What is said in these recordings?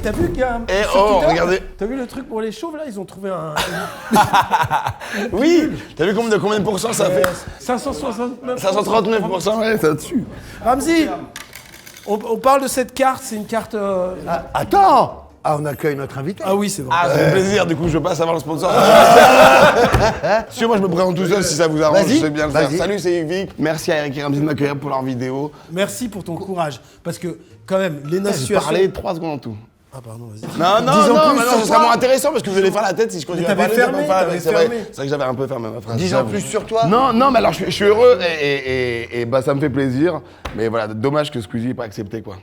t'as vu qu'il y a Eh sur oh, Twitter, regardez. T'as vu le truc pour les chauves là? Ils ont trouvé un. Oui. T'as vu combien de pourcents ça fait? 569. 539%, ouais, ça dessus. Ramzi, on parle de cette carte, c'est une carte. Attends. Ah, on accueille notre invité. Ah oui, c'est vrai. Ah, ça fait plaisir, du coup, je passe avoir le sponsor. Si, moi, je me présente tout seul si ça vous arrange, Vas-y, je sais bien le faire. vas-y. Salut, c'est Yvick. Merci à Eric et Ramzi de m'accueillir pour leur vidéo. Merci pour ton courage. Parce que, quand même, les J'ai situations. parlé 3 secondes en tout. Ah, pardon, vas-y. Non, Dis en plus maintenant, sur ce sera toi. moins intéressant parce que vous allez faire la tête si je continue à t'avais parler. fermé, c'est pas t'avais c'est vrai. fermé. C'est vrai que j'avais un peu fermé ma phrase. Dis en plus sur toi. Non, mais alors, je suis heureux et bah, ça me fait plaisir. Mais voilà, dommage que Squeezie n'ait pas accepté, quoi.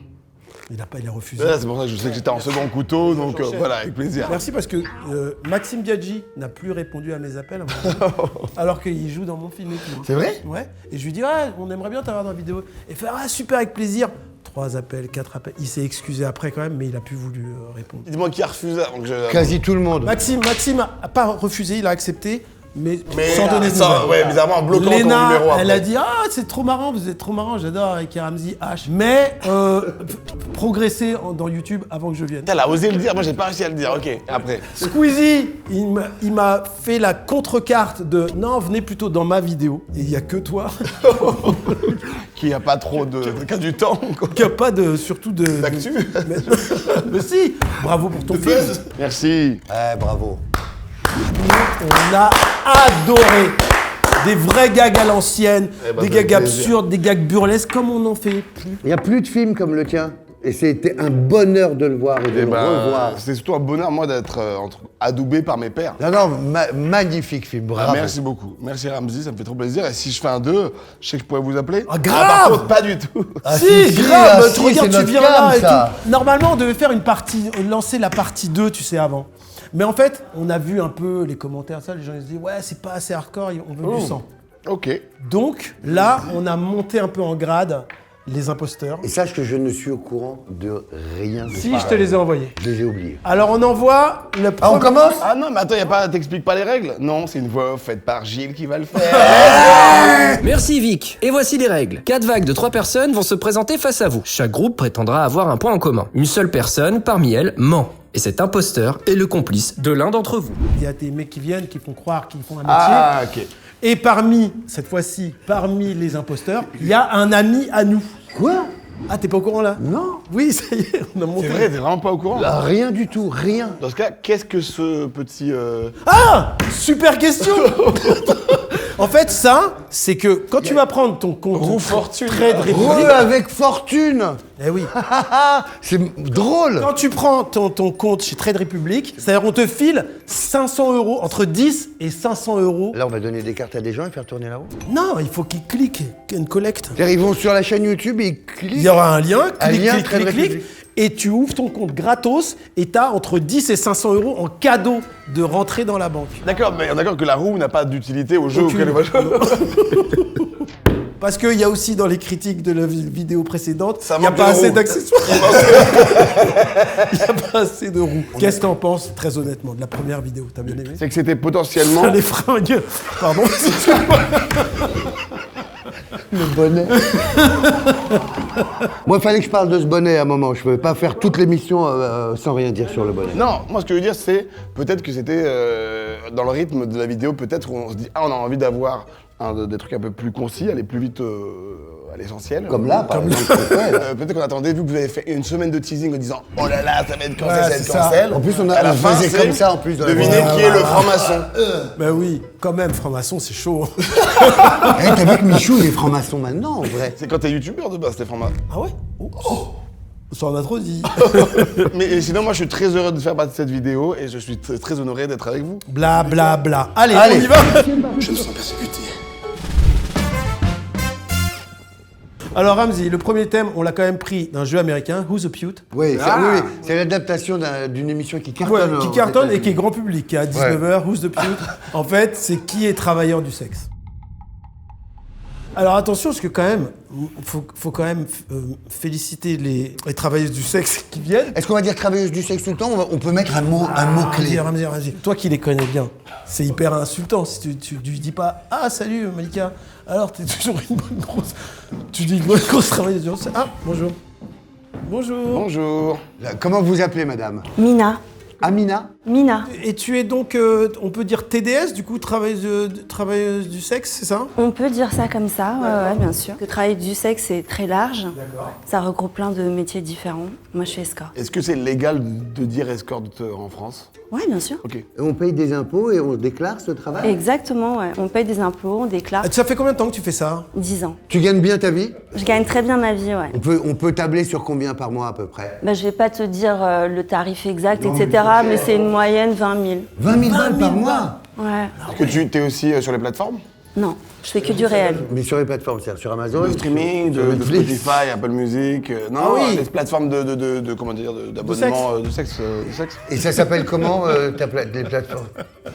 Il a refusé. Ouais, c'est pour ça que je sais que j'étais en second couteau, donc voilà, avec plaisir. Merci parce que Maxime Biaggi n'a plus répondu à mes appels alors qu'il joue dans mon film et tout. C'est vrai? Ouais. Et je lui dis, ouais, on aimerait bien t'avoir dans la vidéo. Et il fait, ah super, avec plaisir. 3 appels, 4 appels. Il s'est excusé après quand même, mais il a plus voulu répondre. Dis-moi qui a refusé avant que je... Quasi tout le monde. Maxime a pas refusé, il a accepté, mais sans donner de ça, nouvelles. ouais, bizarrement, en bloquant ton Léna, numéro après. elle a dit, ah c'est trop marrant, vous êtes trop marrant, j'adore avec Ramzi H. Mais progresser dans YouTube avant que je vienne. Elle a osé le dire, moi j'ai pas réussi à le dire, ok, après. Squeezie, il m'a fait la contrecarte de non, venez plutôt dans ma vidéo. Et il y a que toi Qui a pas trop de... qui a du temps, quoi. qui a pas de surtout de D'actu. Mais si, bravo pour ton film. Merci. Bravo. On a adoré des vrais gags à l'ancienne, Eh ben, des ça fait gags plaisir. absurdes, des gags burlesques comme on n'en fait plus. Il n'y a plus de film comme le tien. Et c'était un bonheur de le voir et de Et le revoir. c'est surtout un bonheur, moi, d'être adoubé par mes pères. Non, magnifique film, Ah, bravo. merci beaucoup. Merci Ramzi, ça me fait trop plaisir. Et si je fais un 2, je sais que je pourrais vous appeler. Ah, grave. Par contre, pas du tout. Ah, si, grave, si, tu regardes, c'est tu notre viens cam, là et ça. tout. Normalement, on devait faire une partie, lancer la partie 2, tu sais, avant. Mais en fait, on a vu un peu les commentaires, ça, les gens ils se disent, ouais, c'est pas assez hardcore, on veut du sang. Ok. Donc, là, on a monté un peu en grade les imposteurs. Et sache que je ne suis au courant de rien de Si, pareil. je te les ai envoyés. Je les ai oubliés. Alors, on envoie le Ah, premier... on commence? Ah non, mais attends, t'expliques pas les règles? Non, c'est une voix off faite par Gilles qui va le faire. Merci Vic. Et voici les règles. 4 vagues de 3 personnes vont se présenter face à vous. Chaque groupe prétendra avoir un point en commun. Une seule personne, parmi elles, ment. Et cet imposteur est le complice de l'un d'entre vous. Il y a des mecs qui viennent, qui font croire qu'ils font un métier. Ah, ok. Et cette fois-ci, parmi les imposteurs, il y a un ami à nous. Quoi? Ah, t'es pas au courant là? Non. Oui, ça y est, on a monté. C'est vrai, t'es vraiment pas au courant? Rien du tout, rien. Dans ce cas, qu'est-ce que ce petit... Ah! Super question! En fait, ça, c'est que quand tu vas prendre ton compte Fortune. Trade Re Republic, avec fortune. eh oui, C'est drôle. quand tu prends ton compte chez Trade Republic, c'est-à-dire on te file 500 €, entre 10 et 500 €. Là, on va donner des cartes à des gens et faire tourner la roue. Non, il faut qu'ils cliquent, une collecte. C'est-à-dire, ils vont sur la chaîne YouTube et ils cliquent. Il y aura un lien, Un clique, lien clique, Trade clique, clique, Republic. et tu ouvres ton compte gratos et tu as entre 10 et 500 € en cadeau de rentrer dans la banque. D'accord, mais on est d'accord que la roue n'a pas d'utilité au jeu Aucune. auquel elle va jouer. Parce qu'il y a aussi dans les critiques de la vidéo précédente, Ça il n'y a manque pas de assez roues. d'accessoires. Il n'y a pas assez de roues. Qu'est-ce que t'en penses, très honnêtement, de la première vidéo? T'as bien aimé? C'est que c'était potentiellement... Les fringues. Pardon. Le bonnet. Moi, il fallait que je parle de ce bonnet à un moment. Je ne pouvais pas faire toute l'émission sans rien dire sur le bonnet. Non, moi ce que je veux dire c'est peut-être que c'était dans le rythme de la vidéo, peut-être où on se dit ah on a envie d'avoir des trucs un peu plus concis, aller plus vite à l'essentiel. Comme là, par exemple. Ouais, là. Peut-être qu'on attendait, vu que vous avez fait une semaine de teasing en disant oh là là ça va être cancel, Ouais, ça va c'est être ça. cancel. En plus, À la on fin, faisait c'est comme ça en plus. Dans la devinez vidéo. qui est le franc-maçon. Ben oui, quand même, franc-maçon, c'est chaud. Eh, t'as vu que Michou, il est franc-maçon maintenant, en vrai. C'est quand t'es youtubeur de base, t'es franc-maçon. Ah ouais? Ça en a trop dit. Mais sinon, moi je suis très heureux de faire partie de cette vidéo et je suis très honoré d'être avec vous. Bla bla bla. Allez, Allez. on y va. Je me sens persécuté. Alors Ramzi, le premier thème, on l'a quand même pris d'un jeu américain, Who's the Pute? Oui, oui, c'est l'adaptation d'une émission qui Ouais, cartonne. qui aux cartonne et États-Unis. qui est grand public, qui est à 19h, Who's the Pute? En fait, c'est qui est travailleur du sexe. Alors attention, parce que quand même, faut quand même féliciter les travailleuses du sexe qui viennent. Est-ce qu'on va dire travailleuse du sexe tout le temps? On peut mettre un mot-clé. Ramzi. Toi qui les connais bien, c'est hyper insultant si tu lui dis pas « Ah, salut Malika, alors t'es toujours une bonne grosse... » Tu dis une bonne grosse travailleuse du sexe. « Ah, bonjour. Bonjour. Bonjour. Comment vous appelez, madame? Mina. Amina? Mina. Et tu es donc, on peut dire TDS, du coup, travailleuse du sexe, c'est ça? On peut dire ça comme ça, ouais, bien sûr. Le travail du sexe, c'est très large. Ça regroupe plein de métiers différents. Moi, je suis escorte. Est-ce que c'est légal de dire escorte en France? Ouais, bien sûr. Ok. On paye des impôts et on déclare ce travail? Exactement, ouais. On paye des impôts, on déclare. Ça fait combien de temps que tu fais ça? 10 ans. Tu gagnes bien ta vie? Je gagne très bien ma vie, ouais. On peut tabler sur combien par mois à peu près? Bah, je vais pas te dire le tarif exact, etc. Mais c'est une moyenne 20 000. 20 000 balles par mois? Ouais. Est-ce que tu es aussi sur les plateformes? Non, je fais que du réel. Mais sur les plateformes, c'est-à-dire sur Amazon? De streaming, sur de Netflix. Spotify, Apple Music. Non, Ah oui. les plateformes de comment dire, d'abonnement de sexe. Et ça s'appelle comment les plateformes?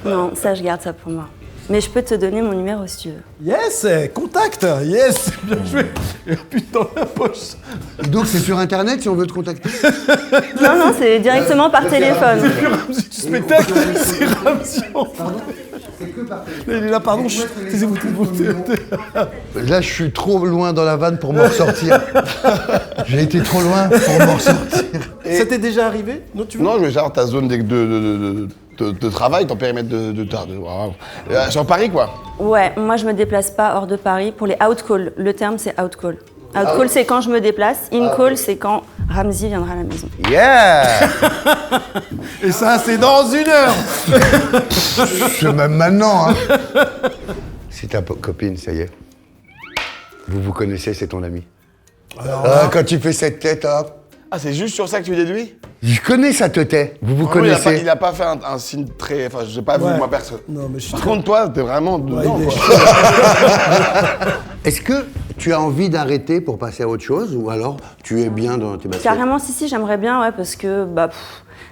Non, ça, je garde ça pour moi. Mais je peux te donner mon numéro si tu veux. Yes, contact, yes, bien joué. Et putain, dans la poche. Donc c'est sur internet si on veut te contacter? Non, non, c'est directement par téléphone. Le Ramzi du spectacle, c'est Ramzi. Il est là, pardon, taisez-vous. Là, je suis trop loin dans la vanne pour m'en ressortir. J'ai été trop loin pour m'en ressortir. Ça t'est déjà arrivé? Non, tu veux? Non, je veux savoir ta zone de travail, ton périmètre wow. Sur Paris, quoi. Ouais, moi je me déplace pas hors de Paris pour les out-calls. Le terme c'est out-call. Out-call c'est quand je me déplace, in-call c'est quand Ramzi viendra à la maison. Yeah. Et ça, c'est dans 1 heure. C'est même maintenant, hein. C'est ta copine, ça y est. Vous vous connaissez, c'est ton ami. Quand tu fais cette tête, hop. Ah, c'est juste sur ça que tu déduis? Je connais sa tête. Vous vous Vraiment, connaissez. il a pas fait un signe très... Enfin, j'ai pas vu, moi, perso. Non, mais je suis Par très... contre, toi, t'es vraiment dedans, il est quoi. Est-ce que tu as envie d'arrêter pour passer à autre chose ou alors tu es bien dans tes baskets? Carrément, si, j'aimerais bien, ouais, parce que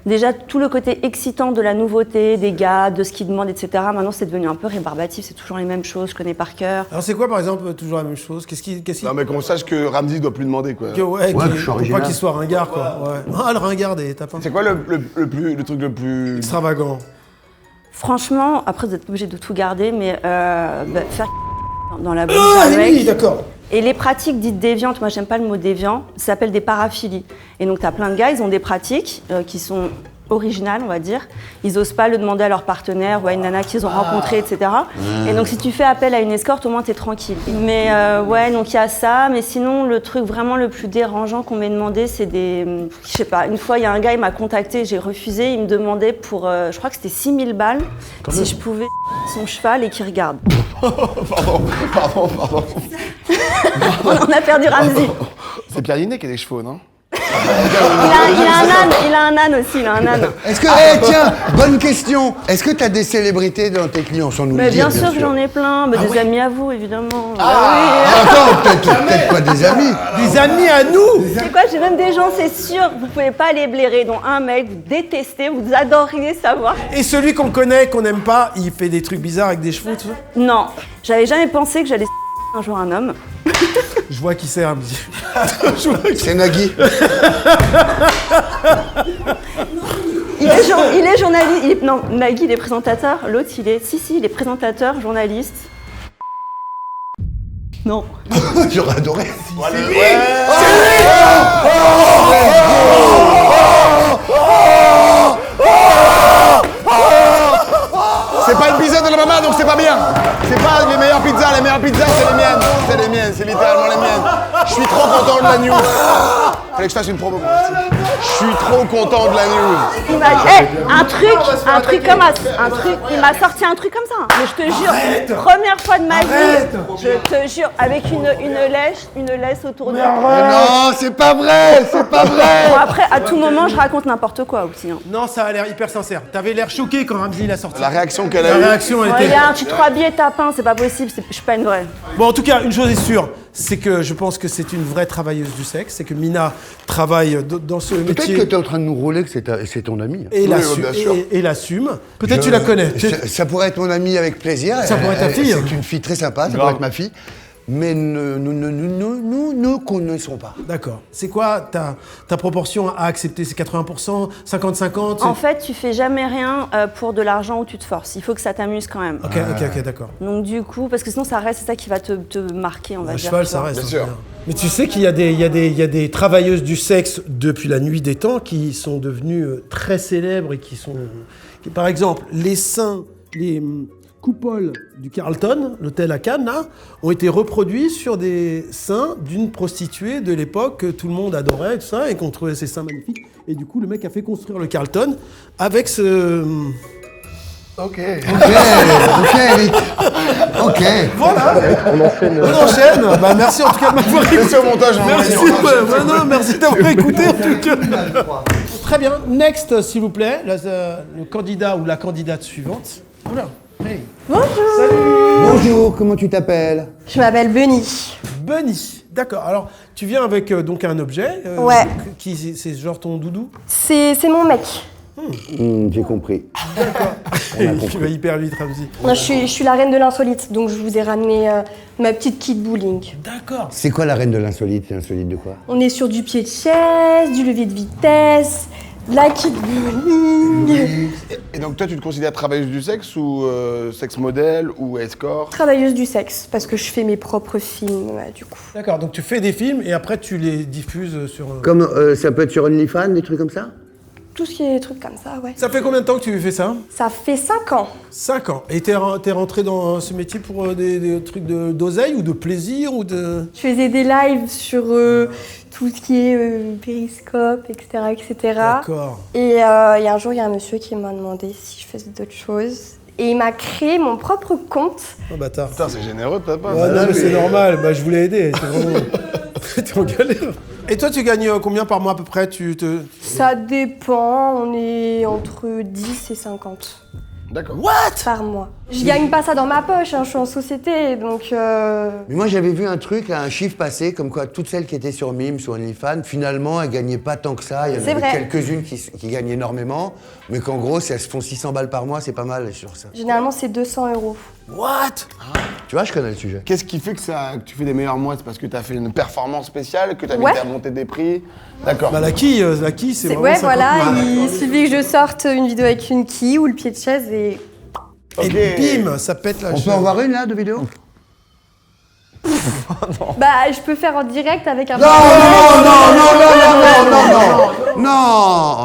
déjà tout le côté excitant de la nouveauté, des gars, de ce qu'ils demandent, etc. Maintenant, c'est devenu un peu rébarbatif, c'est toujours les mêmes choses, je connais par cœur. Alors c'est quoi, par exemple, toujours la même chose? Qu'est-ce qui... Non, mais qu'on sache que Ramzi doit plus demander, quoi. que je suis faut original. pas qu'il soit ringard, quoi. Ouais. Ah, le ringard des tapins. C'est quoi le truc le plus... Extravagant. Franchement, après vous êtes obligé de tout garder, mais faire dans la bouche Ah, avec. oui, d'accord. Et les pratiques dites déviantes, moi j'aime pas le mot déviant, ça s'appelle des paraphilies. Et donc tu as plein de gars, ils ont des pratiques qui sont originales, on va dire. Ils osent pas le demander à leur partenaire ou à une nana qu'ils ont rencontrée, etc. Et donc si tu fais appel à une escorte, au moins t'es tranquille. Mais ouais, donc il y a ça. Mais sinon, le truc vraiment le plus dérangeant qu'on m'ait demandé, c'est des... Je sais pas, une fois il y a un gars, il m'a contacté, j'ai refusé. Il me demandait pour, je crois que c'était 6 000 balles, si je pouvais son cheval et qu'il regarde. Pardon. On a perdu Ramzi. C'est Pierre Linné qui a des chevaux, non? Il a un âne aussi, il a un âne. Est-ce que, tiens, bonne question. Est-ce que tu as des célébrités dans tes clients sans nous Mais le dire? bien sûr que j'en ai plein, des amis à vous évidemment. Attends, peut-être pas des amis. Des amis à nous. C'est quoi, j'ai même des gens, c'est sûr, vous pouvez pas les blairer, dont un mec, vous détestez, vous adoriez savoir. Et celui qu'on connaît, qu'on n'aime pas, il fait des trucs bizarres avec des chevaux, tout ça. Non, j'avais jamais pensé que j'allais un jour un homme. Je vois qui c'est, Ramzi. C'est Nagui. Il est journaliste, non, Nagui il est présentateur, l'autre il est, il est présentateur, journaliste. Non. J'aurais adoré. C'est pas une pizza de la maman, donc c'est pas bien. C'est pas les meilleures pizzas c'est les miennes. C'est les miennes, c'est littéralement les miennes. Je suis trop content de la news. Fallait que je fasse une promo. Je suis trop content de la news. Il m'a il m'a sorti un truc comme ça. Mais je te jure, première fois de ma vie, je te jure, avec une laisse autour de moi. Non, c'est pas vrai, c'est pas vrai. Bon, après, à tout moment, je raconte n'importe quoi aussi. Hein. Non, ça a l'air hyper sincère. T'avais l'air choqué quand Ramzi l'a sorti. La réaction qu'elle a La eue. réaction, elle était... Regarde, tu te crois habillé tapin, c'est pas possible, je suis pas une vraie. Bon, en tout cas, une chose est sûre, c'est que je pense que c'est une vraie travailleuse du sexe, c'est que Mina travaille dans ce Peut-être métier que tu es en train de nous rouler que c'est ton ami. et Oui, bien sûr. l'assume. Peut-être tu la connais. Ça pourrait être mon ami avec plaisir. Ça pourrait être ta fille. C'est une fille très sympa, ça pourrait être ma fille. mais nous ne connaissons pas. D'accord. C'est quoi ta proportion à accepter? C'est 80%, 50-50? En fait, tu fais jamais rien pour de l'argent où tu te forces. Il faut que ça t'amuse quand même. Ok, d'accord. Donc du coup, parce que sinon ça reste, c'est ça qui va te marquer, on va Un dire. cheval, tu ça vois. reste. Bien sûr. Bien. Mais tu sais qu'il y a des travailleuses du sexe depuis la nuit des temps qui sont devenues très célèbres et par exemple, les seins, les coupoles du Carlton, l'hôtel à Cannes, là, ont été reproduits sur des seins d'une prostituée de l'époque que tout le monde adorait, tout ça, et qu'on trouvait ces seins magnifiques. Et du coup, le mec a fait construire le Carlton avec ce... Ok, Eric. Ok. Voilà. On enchaîne. Bah, merci en tout cas de m'avoir écouté. Laissez au montage, on va Merci, revenir. non, merci d'avoir écouté en tout cas. Très bien. Next, s'il vous plaît, le candidat ou la candidate suivante. Oula. Hey. Bonjour, comment tu t'appelles? Je m'appelle Bunny. Bunny. D'accord. Alors, tu viens avec donc un objet. Ouais. C'est genre ton doudou. C'est mon mec. J'ai compris. Il va hyper vite, Ramzi. Non, je suis la reine de l'insolite, donc je vous ai ramené ma petite kit bowling. D'accord. C'est quoi la reine de l'insolite? L'insolite de quoi? On est sur du pied de chaise, du levier de vitesse, de la kit bowling. Et donc toi, tu te considères travailleuse du sexe ou sexe modèle ou escort? Travailleuse du sexe, parce que je fais mes propres films, du coup. D'accord. Donc tu fais des films et après tu les diffuses sur. Comme ça peut être sur OnlyFans, des trucs comme ça? Tout ce qui est trucs comme ça, ouais. Ça fait combien de temps que tu fais ça? Ça fait 5 ans. 5 ans. Et t'es rentré dans ce métier pour des trucs d'oseille ou de plaisir ou de... Je faisais des lives sur tout ce qui est périscope, etc., etc. D'accord. Et il y a un jour, il y a un monsieur qui m'a demandé si je faisais d'autres choses. Et il m'a créé mon propre compte. Oh bâtard. Putain, c'est généreux de ta part. Ouais, non mais c'est normal, bah, je voulais aider. T'es vraiment... T'es en galère. Et toi tu gagnes combien par mois à peu près? Ça dépend, on est entre 10 et 50 D'accord. What? par mois. Je gagne pas ça dans ma poche, hein, je suis en société, donc... Mais moi j'avais vu un truc, un chiffre passé, comme quoi toutes celles qui étaient sur Mime, sur OnlyFans, finalement elles gagnaient pas tant que ça. Il y en C'est avait vrai. quelques-unes qui gagnent énormément, mais qu'en gros si elles se font 600 balles par mois, c'est pas mal sur ça. Généralement, c'est 200 €. What? Tu vois, je connais le sujet. Qu'est-ce qui fait que tu fais des meilleurs mois? C'est parce que tu as fait une performance spéciale, que tu as mis Ouais. à monter des prix? D'accord. Bah la quille, c'est vraiment Ouais, 50 voilà, 000. il suffit que je sorte une vidéo avec une quille ou le pied de chaise et... Et Ok. bim, ça pète la On chaise. peut en voir une là de vidéo? Bah, je peux faire en direct avec un... Non.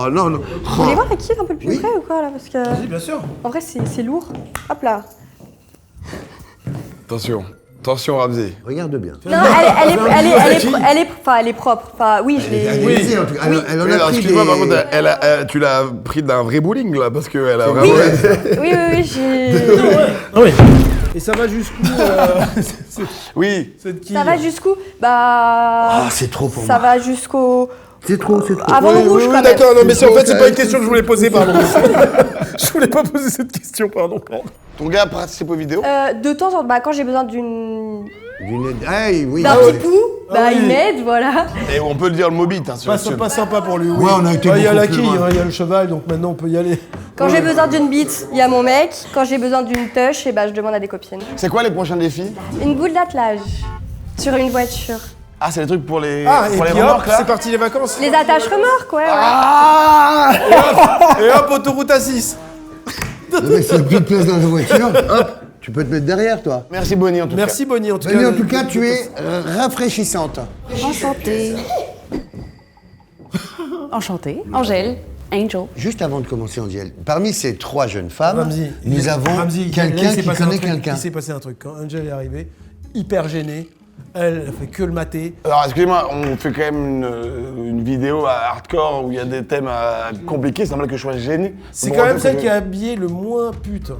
Vous voulez voir la quille un peu plus près ou quoi, là? Parce que... Oui, bien sûr. En vrai, c'est lourd. Hop là. Attention. Attention, Ramzi. Regarde bien. Non, elle est propre. Enfin, oui, je l'ai... Allez-y, en tout cas. Elle en Oui, a alors, pris excuse-moi, des... par contre, tu l'as pris d'un vrai bowling, là, parce qu'elle a Oui, vraiment... j'ai... Ah oui. Et ça va jusqu'où Oui. cette quille? Ça va jusqu'où? Bah... Ah, c'est trop pour Ça moi. va jusqu'au... C'est trop. Avant le rouge, quand même. D'accord, non mais C'est en fait trop, c'est pas ça- une question que je voulais poser, pardon. Je voulais pas poser cette question, pardon. Ton gars participe aux vidéos? De temps en temps, bah, quand j'ai besoin d'une... Hey, oui. d'un petit pou, bah, oui. il m'aide, voilà. Et on peut le dire le mobile, hein, sur Pas sympa pour lui. Oui. Ouais, on a été Il y a beaucoup la plus quille, loin. il y a le cheval, donc maintenant on peut y aller. Quand j'ai besoin d'une bite, il y a mon mec. Quand j'ai besoin d'une touche, et bah, je demande à des copines. C'est quoi les prochains défis? Une boule d'attelage sur une voiture. Ah, c'est les trucs pour les, Ah, et pour les puis hop, remorques, là? c'est parti les vacances. Les attaches remorques, ouais. Ah Et hop, autoroute à 6. Non, mais c'est une petite place dans la voiture. Hop, tu peux te mettre derrière, toi. Merci, Bonnie, en tout cas. Merci Bonnie, en tout Bonnie, cas. en tout cas, tu es rafraîchissante. Enchantée. Enchantée. Angèle. Angel. Juste avant de commencer, Angèle, parmi ces 3 jeunes femmes, Ramzi, nous avons Ramzi, quelqu'un il s'est qui passé un connaît truc, quelqu'un. Il s'est passé un truc. Quand Angel est arrivée, hyper gênée, elle a fait que le mater. Alors, excusez-moi, on fait quand même une vidéo à hardcore où il y a des thèmes compliqués, c'est normal que je sois gêné. C'est Bon, quand même donc, celle qui a habillé le moins pute.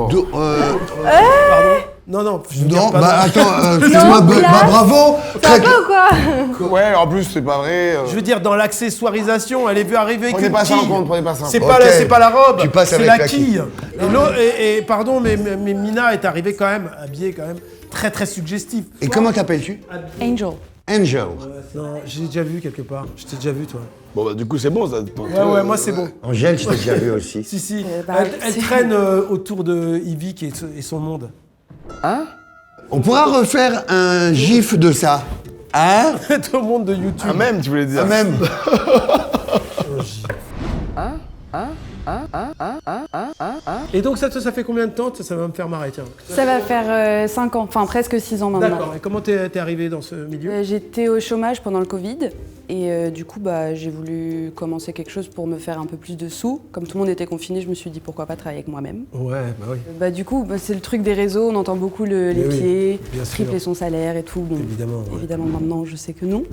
Do- Pardon? Non, je veux dire non, pas bah non. attends, excuse-moi, Non, bah, là, bravo. Ça va ou quoi? Ouais, en plus, c'est pas vrai. Je veux dire, dans l'accessoirisation, elle est vue arriver Prenez qu'une pas ça en quille. compte, prenez pas ça en C'est compte. pas, Ok. c'est pas la robe, Tu passes c'est avec la la quille. Et pardon, mais Mina est arrivée quand même, habillée quand même, très très suggestive. Et comment t'appelles-tu? Angel. Angel. Non, j'ai déjà vu quelque part. Je t'ai déjà vu, toi. Bon, bah, du coup, c'est bon, ça. Ouais, moi c'est bon. Angèle, je t'ai déjà vu aussi. Si. bah, Elle traîne autour de Ivy et son monde. Hein? On pourra refaire un gif de ça. Hein? Tout le monde de YouTube. Ah, même, tu voulais dire. Même. Et donc ça fait combien de temps? Ça va me faire marrer, tiens. Ça va faire 5 ans, enfin presque 6 ans maintenant. D'accord. Et comment t'es arrivé dans ce milieu? J'étais au chômage pendant le Covid et du coup j'ai voulu commencer quelque chose pour me faire un peu plus de sous. Comme tout le monde était confiné, je me suis dit pourquoi pas travailler avec moi-même. Ouais, bah oui. Du coup, c'est le truc des réseaux, on entend beaucoup les oui, pieds, bien sûr. tripler son salaire et tout. Bon, Évidemment, ouais. évidemment maintenant je sais que non.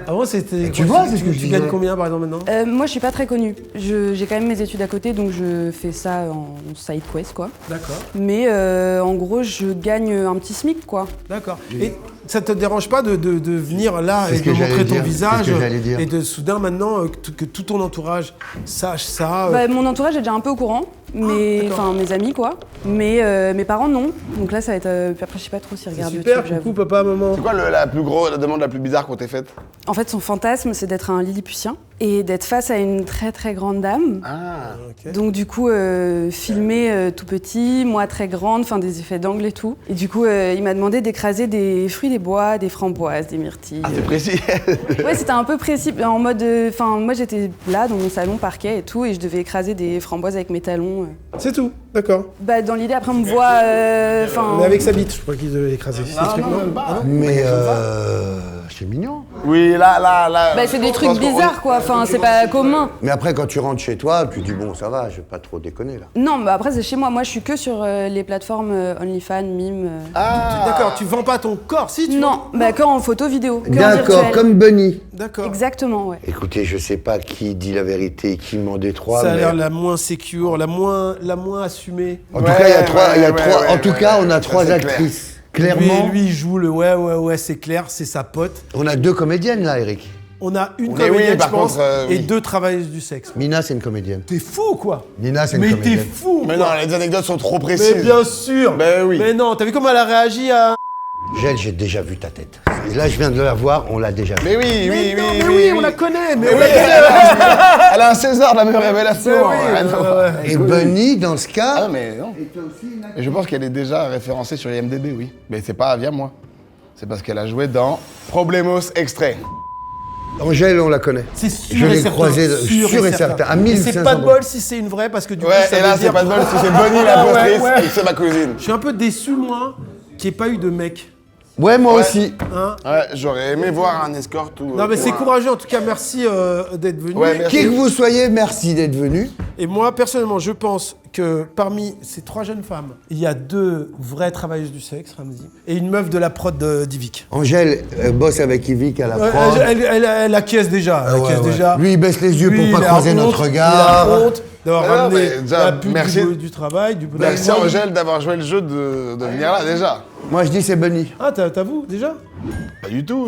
Avant c'était. Tu vois, c'est ce que je tu disais. gagnes combien par exemple maintenant? Moi je suis pas très connue. J'ai quand même mes études à côté donc je fais ça en side quest quoi. D'accord. Mais en gros je gagne un petit SMIC quoi. D'accord. Et ça te dérange pas de venir là C'est et ce de que j'allais montrer ton dire, visage c'est ce que j'allais dire. et de soudain maintenant que tout ton entourage sache ça? Mon entourage est déjà un peu au courant, mais d'accord. enfin mes amis quoi. Mais mes parents non. Donc là ça va être. Après je sais pas trop s'ils C'est regardent super, YouTube. coucou J'avoue. papa, maman. C'est quoi la demande la plus bizarre qu'on t'ait faite? En fait son fantasme c'est d'être un Lilliputien et d'être face à une très très grande dame. Ah. Ok. Donc du coup filmé tout petit, moi très grande, enfin des effets d'angle et tout. Et du coup il m'a demandé d'écraser des fruits des bois, des framboises, des myrtilles. Ah, c'est précis. Ouais, c'était un peu précis, en mode. Enfin, moi j'étais là dans mon salon parquet et tout, et je devais écraser des framboises avec mes talons. C'est tout, d'accord. Dans l'idée, après on me voit. Enfin. Mais avec sa bite, je crois qu'il devait écraser. C'est le truc, non? Ah non. Mais c'est mignon. Oui, là. C'est des je trucs pense qu'on- bizarres quoi, enfin c'est pas commun. Mais après, quand tu rentres chez toi, tu dis bon, ça va, je vais pas trop déconner là. Non, après c'est chez moi, moi je suis que sur les plateformes OnlyFans, Mime. Ah. D'accord, tu vends pas ton corps, si tu Non, que en photo vidéo, que en D'accord, virtuel. comme Bunny. D'accord. Exactement, ouais. Écoutez, je sais pas qui dit la vérité et qui m'en détroit, Ça a mais l'air la moins sécure, la moins assumée. en tout cas, il y a trois. ouais, En tout cas, on a ça, trois c'est clair. actrices. Clairement, Lui, il joue le ouais, c'est clair, c'est sa pote. on a 2 comédiennes là, Eric. On a une Mais oui, comédienne, par je pense, contre, et oui. 2 travailleuses du sexe. Mina, c'est une comédienne. T'es fou, quoi. Nina, c'est une Mais t'es comédienne. fou, Mais quoi. non, les anecdotes sont trop précises. Mais bien sûr. Ben oui. Mais non, t'as vu comment elle a réagi à... Gel, j'ai déjà vu ta tête. Et là, je viens de la voir, on l'a déjà vu. Mais oui, mais oui, on la connaît, mais Mais on oui, la connaît. elle a un César de la même révélation. Mais oui, Ouais. Et Bunny, dans ce Ah cas, mais non. Et je pense qu'elle est déjà référencée sur IMDb, oui. Mais c'est pas via moi. C'est parce qu'elle a joué dans Problemos Extrait. Angèle, on la connaît. C'est sûr Je et l'ai certain, croisée, sûr et certain, à Et 1500 c'est pas de bol si c'est une vraie, parce que du coup, Ouais, ça et là veut c'est dire... pas de bol, si c'est Bonnie la Ah, ouais, postrice ouais. et que c'est ma cousine. Je suis un peu déçu, moi, qu'il n'y ait pas eu de mec. Ouais, moi aussi. Hein. Ouais, j'aurais aimé voir un escort ou. Non, mais c'est ou un- courageux, en tout cas, merci d'être venu. Ouais, merci. Qui que vous soyez, merci d'être venu. Et moi, personnellement, je pense que parmi ces 3 jeunes femmes, il y a 2 vraies travailleuses du sexe, Ramzi, et une meuf de la prod d'Ivic. Angèle bosse avec Yvick à la Ouais, prod. elle acquiesce déjà. Elle Ouais, acquiesce ouais. déjà. Lui, il baisse les yeux Lui, pour il pas a croiser honte, notre Il a regard. honte d'avoir Mais non, ramené mais déjà, la pub merci. du travail, du Merci de la- Angèle d'avoir joué le jeu de venir là déjà. Moi, je dis c'est Bunny. Ah, t'as vous, déjà? Pas du tout.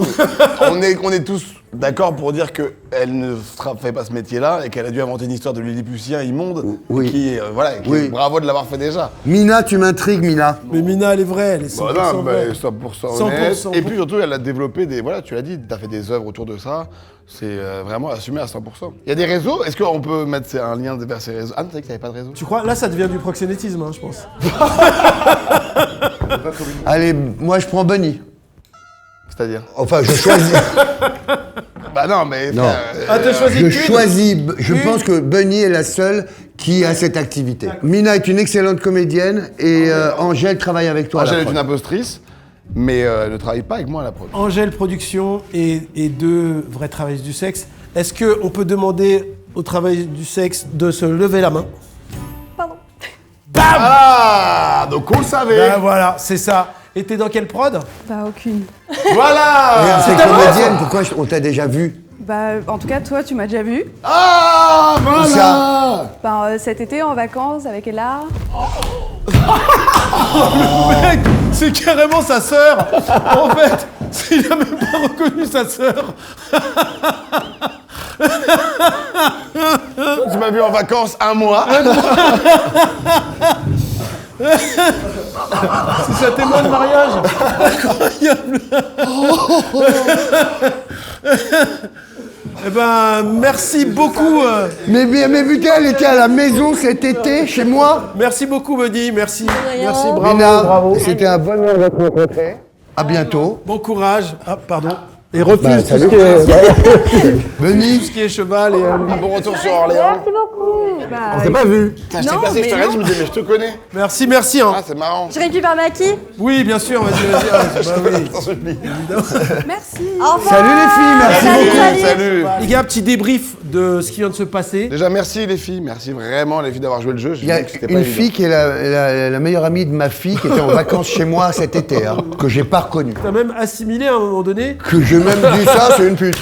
on est tous d'accord pour dire qu'elle ne fait pas ce métier-là et qu'elle a dû inventer une histoire de Lilliputien immonde. Oui. Qui, Oui. bravo de l'avoir fait déjà. Mina, tu m'intrigues, Mina. Mais Mina, elle est vraie, elle est 100% Voilà, vraie. 100% 100% honnête. Et bon. puis surtout, elle a développé des. Voilà, tu l'as dit, t'as fait des œuvres autour de ça. C'est vraiment assumé à 100%. Il y a des réseaux. Est-ce qu'on peut mettre un lien vers ces réseaux? Anne, tu sais que t'avais pas de réseau? Tu crois? Là, ça devient du proxénétisme, hein, je pense. Allez, moi, je prends Bunny. C'est-à-dire? Enfin, je choisis. Bah non, mais. Non. Ah, t'as choisi Je qu'une? choisis. Je Une. pense que Bunny est la seule qui a cette activité. Mina est une excellente comédienne et Angèle travaille avec toi. à la Angèle est prod. une impostrice, mais elle ne travaille pas avec moi à la prod. Angèle Production et 2 vraies travailleuses du sexe. Est-ce qu'on peut demander aux travailleuses du sexe de se lever la main? Pardon. Ah, donc on le savait. Ben voilà, c'est ça. Et t'es dans quelle prod? Aucune. Voilà. Regarde, c'est comédienne, pourquoi on t'a déjà vu? En tout cas, toi, tu m'as déjà vu. Ah, Ça. voilà. Cet été, en vacances, avec Ella. Mec, c'est carrément sa sœur. En fait, il a même pas reconnu sa sœur. Tu m'as vu en vacances 1 mois. C'est sa témoin de mariage. Incroyable. Eh ben, merci beaucoup. Mais putain, elle était à la maison cet été, chez moi. Merci beaucoup, Benny. Merci. Merci, bravo. Mina, Bravo. c'était un bonheur de te rencontrer. À bientôt. Bon courage. Ah, pardon. Et refuse tout, salut. Benny, ce qui est cheval et... Un bon retour sur Orléans. Merci beaucoup. on s'est pas vu. Putain, je t'ai Non, passé, je mais te regarde, non. je me dis, mais je te connais. Merci, merci. Hein. Ah, c'est marrant. Je récupère ma qui? Oui, bien sûr, vas-y. Bah oui. Sans supplie. Merci. Au revoir. Salut les filles, merci Salut, beaucoup. salut. Salut. Les gars, petit débrief de ce qui vient de se passer. Déjà, merci les filles. Merci vraiment les filles d'avoir joué le jeu. Il y a une fille qui est la meilleure amie de ma fille qui était en vacances chez moi cet été, hein, que j'ai pas reconnue. T'as même assimilé à un moment donné. Que j'ai même dit ça, c'est une pute.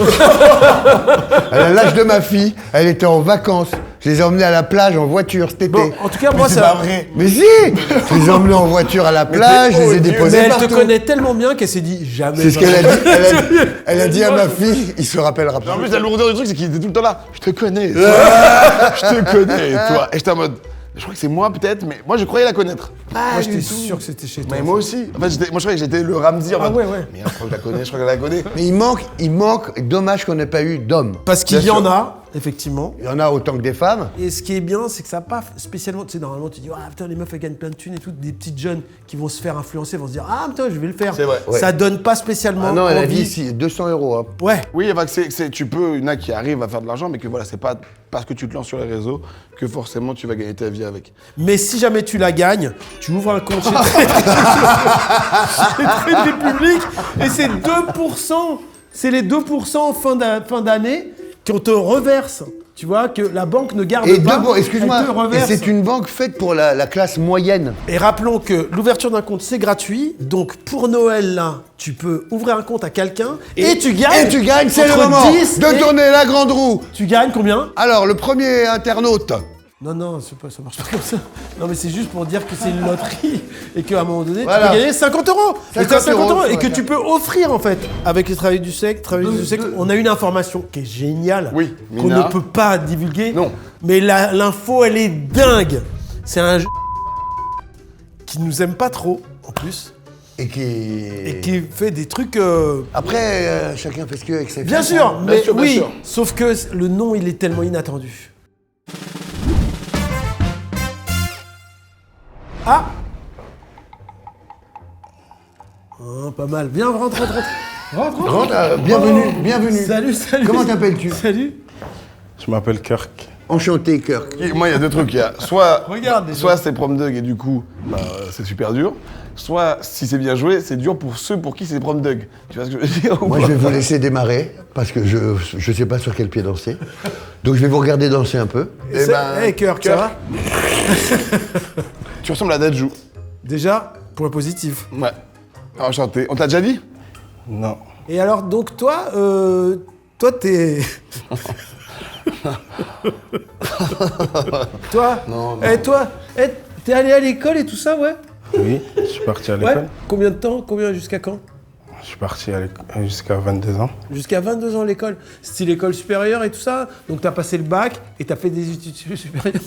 Elle a l'âge de ma fille, elle était en vacances. Je les ai emmenés à la plage en voiture cet été. Bon, en tout cas, Mais moi, c'est ça... pas vrai. Mais si. Je les ai emmenés en voiture à la plage, je les ai Mais déposés elle partout. te connaît tellement bien qu'elle s'est dit jamais. C'est ce qu'elle a dit. Elle a dit à ma fille, il se rappellera pas. En plus, la lourdeur du truc, c'est qu'il était tout le temps là. Je te connais. Toi. Je te connais, toi. Et j'étais en mode. Je crois que c'est moi peut-être, mais moi je croyais la connaître. Moi, j'étais sûr que c'était chez toi. Mais moi aussi. En fait, moi je croyais que j'étais le Ramsey. Ah ouais, ouais. Mais je crois que je la connais, je crois que je la connais. Mais il manque, dommage qu'on n'ait pas eu d'hommes. Parce qu'il y Bien en sûr. a, effectivement. Il y en a autant que des femmes. Et ce qui est bien, c'est que ça n'a pas spécialement. Tu sais, normalement, tu dis, ah putain, les meufs, elles gagnent plein de thunes et tout. Des petites jeunes qui vont se faire influencer vont se dire, ah putain, je vais le faire. C'est vrai. Ouais. Ça donne pas spécialement. Ah non, elle a envie. dit ici, 200 €. Hein. Ouais. Oui, enfin, tu peux, il y en a qui arrivent à faire de l'argent, mais que voilà, c'est pas parce que tu te lances sur les réseaux que forcément tu vas gagner ta vie avec. Mais si jamais tu la gagnes, tu ouvres un compte chez Trade Republic et c'est 2%. C'est les 2% en fin d'année qu'on te reverse. Tu vois, que la banque ne garde Et pas. excuse-moi, elle te et reverse. c'est une banque faite pour la classe moyenne. Et rappelons que l'ouverture d'un compte, c'est gratuit. Donc, pour Noël, là, tu peux ouvrir un compte à quelqu'un et tu gagnes. Et tu gagnes, c'est le entre moment 10 de et- tourner la grande roue. Tu gagnes combien? Alors, le premier internaute. Non, ça marche pas comme ça. Non, mais c'est juste pour dire que c'est une loterie et qu'à un moment donné, Voilà. tu peux gagner 50 €. Et 50 t'as 50 € et €, que ouais. tu peux offrir, en fait. Avec les travailleurs du sexe, on a une information qui est géniale. Oui, qu'on Mina. ne peut pas divulguer. Non. Mais l'info, elle est dingue. C'est un jeu qui nous aime pas trop, en plus. Et Et qui fait des trucs... Après, chacun fait ce qu'il veut avec ses Bien fesses, sûr, hein. mais sûr, bien oui. sûr. Sauf que le nom, il est tellement inattendu. Ah Oh, pas mal. Viens, rentre. Rentre, bienvenue. Salut. Comment t'appelles-tu? Salut. Je m'appelle Kirk. Enchanté, Kirk. Moi, il y a deux trucs. Il y a soit, Regarde déjà. soit c'est prom dog et du coup, bah, c'est super dur. Soit, si c'est bien joué, c'est dur pour ceux pour qui c'est prom dog. Tu vois ce que je veux dire ou Moi, pas je vais vous laisser démarrer, parce que je sais pas sur quel pied danser. Donc, je vais vous regarder danser un peu. Eh ben, Hey, Kirk, ça va? Tu ressembles à Dadju. Déjà, point positif. Ouais. Enchanté. On t'a déjà dit? Non. Et alors, donc, toi, t'es... Toi Non, toi, t'es allé à l'école et tout ça, ouais? Oui, je suis parti à Ouais. l'école. Combien de temps? Jusqu'à quand? Je suis parti à l'école jusqu'à 22 ans. Jusqu'à 22 ans à l'école. C'était l'école supérieure et tout ça. Donc t'as passé le bac et t'as fait des études supérieures.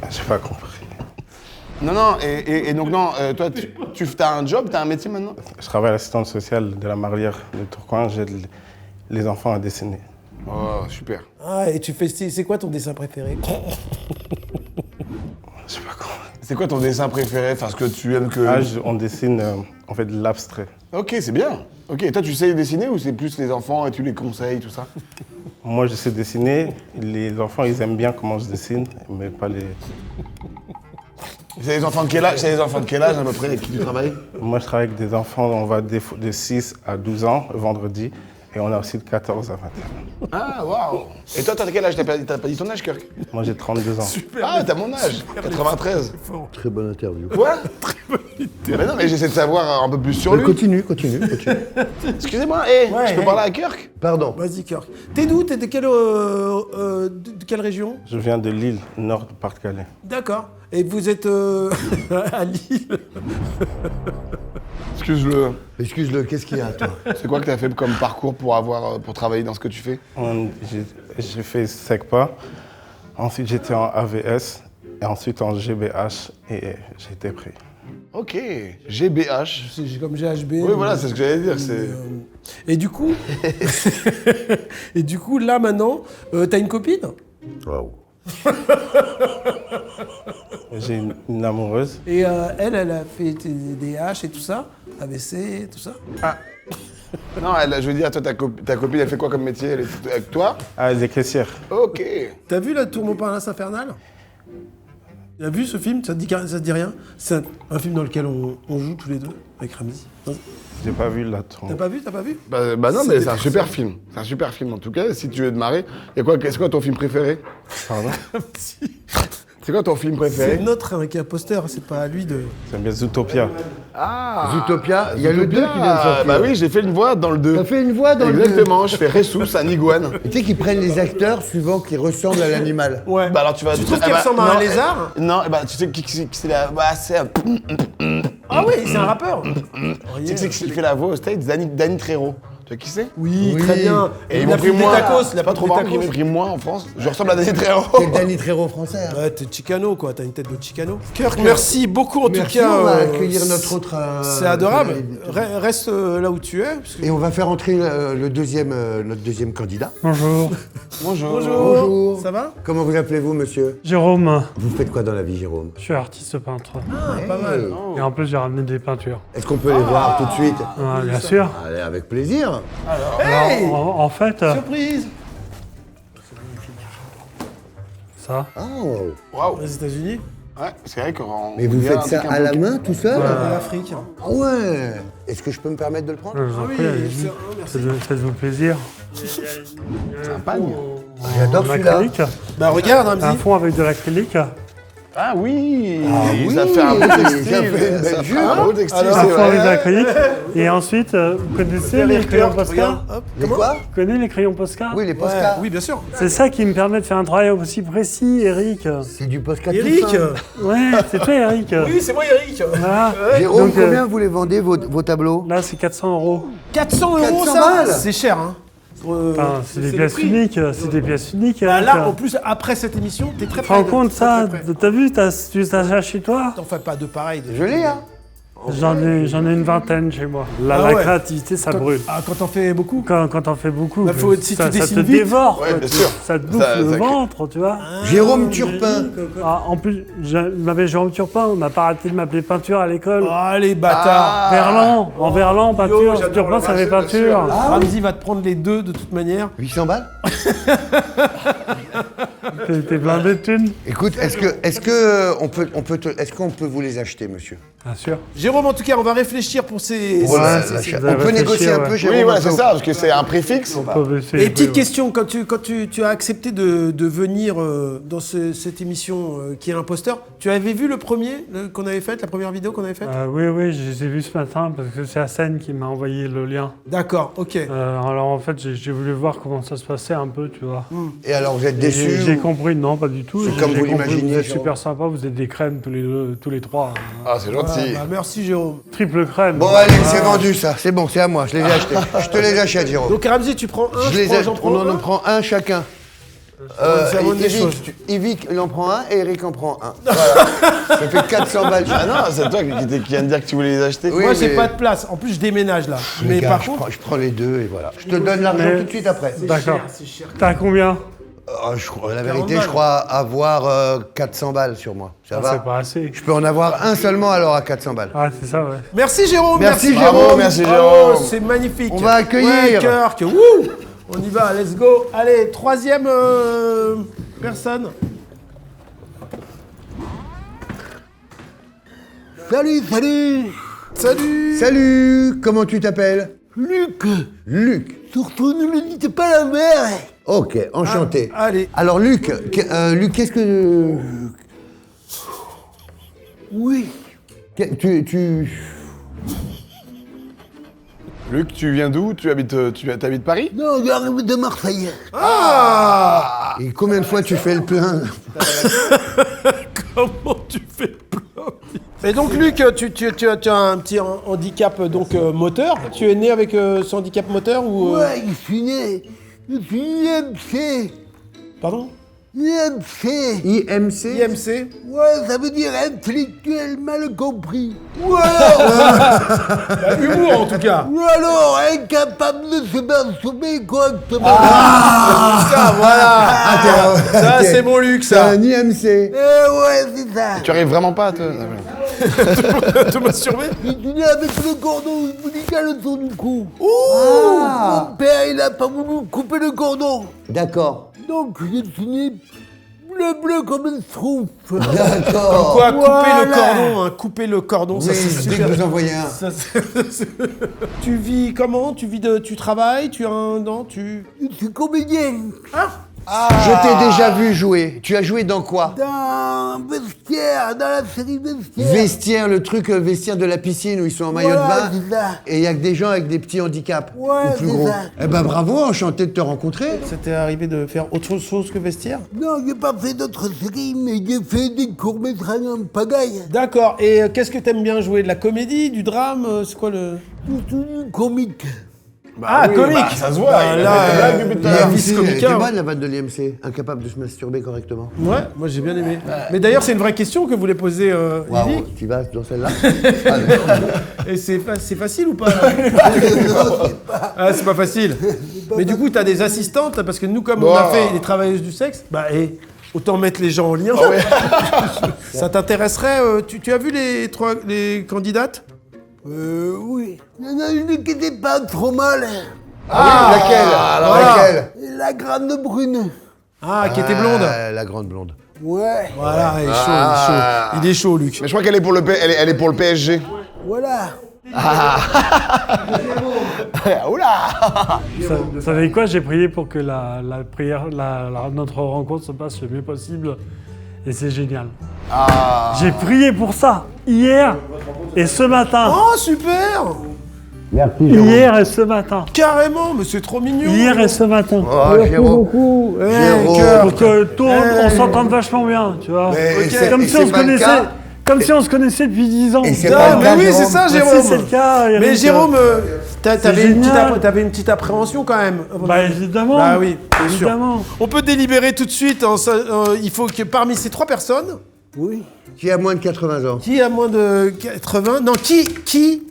J'ai pas compris. Non, et donc non, toi, tu as un job, t'as un métier maintenant? Je travaille à l'assistante sociale de la Marlière de Tourcoing. J'aide les enfants à dessiner. Oh, super. Ah, et tu fais... C'est quoi ton dessin préféré? Je sais pas comment. C'est quoi ton dessin préféré? Enfin, ce que tu aimes que... On dessine en fait de l'abstrait. Ok, c'est bien. Ok, et toi, tu sais dessiner ou c'est plus les enfants et tu les conseilles, tout ça? Moi, je sais dessiner. Les enfants, ils aiment bien comment je dessine, mais pas les... C'est les enfants de quel âge? C'est les enfants de quel âge à peu près avec qui tu travailles? Moi, je travaille avec des enfants, on va de 6 à 12 ans, vendredi. Et on a aussi de 14 à 21 ans. Ah, waouh! Et toi, t'as quel âge? T'as pas dit ton âge, Kirk? Moi, j'ai 32 ans. Ah, t'as mon âge! 93. Très bonne interview. Quoi? Mais non, mais j'essaie de savoir un peu plus sur lui. Continue. Excusez-moi, Ouais, je peux hey. parler à Kirk? Pardon. Vas-y, Kirk. T'es d'où? T'es de quelle région? Je viens de Lille, nord de Pas-de-Calais. D'accord. Et vous êtes à Lille? Excuse-le. Excuse-le, qu'est-ce qu'il y a, toi? C'est quoi que t'as fait comme parcours pour travailler dans ce que tu fais? J'ai fait SECPA, ensuite j'étais en AVS, et ensuite en GBH, et j'ai été pris. Ok, GBH. C'est comme GHB. Oui, voilà, c'est ce que j'allais dire. C'est... Et du coup... Et du coup, là, maintenant, t'as une copine? Waouh. J'ai une amoureuse. Et elle a fait des H et tout ça, AVC, tout ça. Non, je veux dire, toi, ta copine, elle fait quoi comme métier? Elle est avec toi? Ah, elle est caissière. Ok. T'as vu la Tour Montparnasse infernale? T'as vu ce film? Ça te dit rien? C'est un film dans lequel on joue tous les deux, avec Ramzi. Non. J'ai pas vu la tour. T'as pas vu? Bah non, mais c'est un super film. C'est un super film, en tout cas. Si tu veux te marrer, c'est quoi ton film préféré? Pardon? C'est quoi ton film préféré? C'est notre qui est imposteur, c'est pas à lui de... J'aime bien Zootopia. Ah, Zootopia, il y a le 2 qui vient de sortir. Bah oui, j'ai fait une voix dans le 2. T'as fait une voix dans le 2. Exactement, je fais Ressus, un iguane. Tu sais qu'ils prennent les acteurs suivant qu'ils ressemblent à l'animal. Ouais. Bah alors tu vas... Tu trouves qu'il ressemble à un lézard? Non, bah tu sais qui c'est la... Bah c'est un... Ah oui, c'est un rappeur. Tu sais qui fait la voix au States? Danny Trejo. Tu vois qui c'est? Oui, Oui. très bien. Et ils il m'ont a pris pris des moi. tacos, il a Pas trop marrant des qu'ils m'aient tacos. pris moi en France. Je ressemble à Danny Trejo. C'est le Danny Trejo français. Hein. Ouais, t'es Chicano, quoi. T'as une tête de Chicano. Kirk, merci beaucoup, en Merci, tout cas. on va accueillir notre autre... C'est adorable. Reste là où tu es. Parce que... Et on va faire entrer notre deuxième candidat. Bonjour, Bonjour. Bonjour. Ça va? Comment vous appelez-vous, monsieur? Jérôme. Vous faites quoi dans la vie, Jérôme? Je suis artiste peintre. Pas mal. Et en plus, j'ai ramené des peintures. Est-ce qu'on peut les voir tout de suite? Ah, bien sûr. Allez, avec plaisir. Hey, Alors, en fait, surprise. ça, Oh. Waouh. Les États-Unis, Ouais, c'est vrai qu'on... Mais vous faites ça à la main, tout seul? en Afrique. Ah ouais. Est-ce que je peux me permettre de le prendre? je vous en prie, allez-y. merci. Faites-vous plaisir. C'est un pagne. J'adore En celui-là. acrylique. Bah regarde, Un Ramzi. fond avec de l'acrylique. Ah oui. oui, Ça fait un beau ça textile. fait une belle Ça fait jupe. un beau textile, Alors, Un c'est fond avec de vrai. l'acrylique. Et ensuite, vous connaissez les crayons Posca? Regarde, hop. Les quoi? Vous connaissez les crayons Posca? Oui, les Ouais, Posca. oui, bien sûr. C'est ça qui me permet de faire un travail aussi précis, Eric. C'est du Posca tout Eric. simple. Ouais, c'est toi, Eric. Oui, c'est moi, Eric. Voilà. Jérôme, Donc, combien vous les vendez, vos tableaux? Là, c'est 400 €. 400 € 400 ça. balles. C'est cher, hein. Enfin, c'est des le pièces prix. uniques. C'est des pièces uniques, Bah, Eric. là, en plus, après cette émission, t'es très Tu te rends près. compte ça? Très près. T'as vu, tu t'as chez toi? T'en fais pas deux pareils. Je l'ai, hein. J'en ai une vingtaine chez moi. La Ah ouais. créativité, ça Quand- brûle. Ah, quand t'en fais beaucoup. Quand t'en fais beaucoup, Bah, faut- si ça, tu ça dessines te vite. dévore. Ouais, quoi. bien sûr. Ça te bouffe Ça- le ça- ventre, tu vois. Jérôme Turpin. Ah, en plus, je m'appelle Jérôme Turpin, on n'a pas arrêté de m'appeler peinture à l'école. Ah, les bâtards. Verlan, en Verlan, peinture. j'adore Turpin, le ça fait marché, bien peinture. Ramzi va te prendre les deux de toute manière. 800 balles? T'es blindé de thunes? Écoute, est-ce qu'on peut vous les acheter, monsieur? Bien sûr. Jérôme, en tout cas, on va réfléchir pour ces. Pour Ouais, la- c'est- la- c'est- on vous avez peut négocier réfléchi, un peu, ouais. Jérôme? Oui, voilà, un peu c'est ça, parce que c'est un préfixe. Et petite question, quand tu as accepté de venir dans cette émission qui est Imposteur, tu avais vu le premier qu'on avait fait, la première vidéo qu'on avait faite? Oui, je les ai vus ce matin parce que c'est Hassan qui m'a envoyé le lien. D'accord, ok. Alors en fait, j'ai voulu voir comment ça se passait un peu, tu vois. Et alors, vous êtes Et déçus? J'ai compris, non, pas du tout. C'est J'ai- comme j'ai vous compris, l'imaginiez, Vous êtes Jérôme. super sympa, vous êtes des crèmes tous les trois. Ah, c'est gentil. Bah, merci, Jérôme. Triple crème. Bon, allez, c'est vendu, ça. C'est bon, c'est à moi. Je les ai achetés. Je te les achète, Jérôme. Donc, Ramzi, tu prends un, Je les j'en prends on un. en prend un chacun. c'est la moindre des choses. Yvick, il en prend un et Eric en prend un. Voilà. Ça fait 400 balles. Ah non, c'est toi qui viens de dire que tu voulais les acheter. Oui, Moi, j'ai mais- pas de place. En plus, je déménage là. Les Mais gars, par je contre. prends- je prends les deux et voilà. Je te donne l'argent Mais- tout de suite après. D'accord. C'est cher. T'as combien? La vérité, 40 je crois avoir 400 balles sur moi. Ça Ah, c'est va? pas assez. Je peux en avoir un seulement alors à 400 balles. Ah, c'est ça, ouais. Merci, Jérôme. Merci, Bravo, Jérôme. Merci, bravo, Jérôme. c'est magnifique. On va accueillir. Ouais, Kirk. Wouh. On y va, let's go. Allez, troisième personne. Salut. Salut. Salut, comment tu t'appelles? Luc. Luc. Surtout, ne le dites pas à la mère. Ok, enchanté. Allez. Alors Luc, Luc, qu'est-ce que... Oui. Tu... Luc, tu viens d'où? Tu habites Paris? Non, de Marseille. Ah! Et combien de fois tu fais le plein? Comment tu fais plein? Et donc, Luc, tu as un petit handicap donc moteur. Tu es né avec ce handicap moteur ou Ouais, je suis né MC. Pardon? IMC. IMC. IMC. Ouais, ça veut dire intellectuel mal compris. Ou Humour en tout cas. Ou alors incapable de se masturber correctement. Ça, voilà. Ça, c'est mon Luc, C'est ça. un IMC. Ouais, c'est ça. Tu arrives vraiment pas à te... Te masturber. Il tenait avec le cordon ombilical autour du cou. Ah. Mon père, il a pas voulu couper le cordon. D'accord. Donc, j'ai signé bleu comme une stroufe. D'accord. Quoi, couper le Voilà. cordon, hein, couper le cordon, ça Oui, c'est dès super. que vous envoyez un. Ça, tu vis comment? Tu travailles? Tu as un... Non, tu... Je suis comédien. Je t'ai déjà vu jouer. Tu as joué dans quoi? Dans Vestiaire, dans la série Vestiaire. Vestiaire, le truc vestiaire de la piscine où ils sont en maillot Voilà, de bain. c'est ça. Et il y a que des gens avec des petits handicaps. Ouais, ou plus c'est gros. ça. Eh ben bravo, enchanté de te rencontrer. Ça t'est arrivé de faire autre chose que vestiaire? Non, j'ai pas fait d'autres séries, mais j'ai fait des courts-métrages en pagaille. D'accord. Et qu'est-ce que t'aimes bien jouer? De la comédie, du drame? C'est quoi le... Tout du comique. comique. ça se voit, Bah, il a là, fait des blagues depuis tout à l'heure. vice Elle comique. était bonne la vanne de l'IMC, incapable de se masturber correctement. Ouais, moi j'ai bien aimé. Mais d'ailleurs, c'est une vraie question que voulait poser Waouh, Lily. tu vas dans celle-là? Et c'est facile ou pas là Ah, c'est pas facile. Mais du coup, t'as des assistantes, parce que nous, comme on a fait les travailleuses du sexe, bah, autant mettre les gens en lien. Ça t'intéresserait tu as vu les candidates? Oui. Il y en a une qui était pas trop mal. Laquelle? La grande brune. Ah, qui était blonde. La grande blonde. Ouais, Voilà, il est chaud, il est chaud. Il est chaud, Luc. Mais je crois qu'elle est pour elle est pour le PSG. voilà. Oula. Vous savez quoi? J'ai prié pour que notre rencontre se passe le mieux possible. Et c'est génial. J'ai prié pour ça hier et ce matin. Oh, super. Hier et ce matin. Carrément, mais c'est trop mignon. Hier et ce matin. Oh, Jérôme. Jérôme. Pour que tout, on s'entende vachement bien, tu vois. Mais c'est- Comme et si on c'est se pas le connaissait. cas. Comme si on se connaissait depuis 10 ans. Et c'est Ah, pas le mais cas, oui, Jérôme. c'est ça, Bah, Jérôme. si c'est le cas, Eric, Mais Jérôme, t'avais une, génial. t'avais une petite appréhension quand même. Bah évidemment. Bah oui, bien sûr. Évidemment. On peut délibérer tout de suite. Il faut que parmi ces 3 personnes, Oui. Qui a moins de 80 ans? qui a moins de 80, non, qui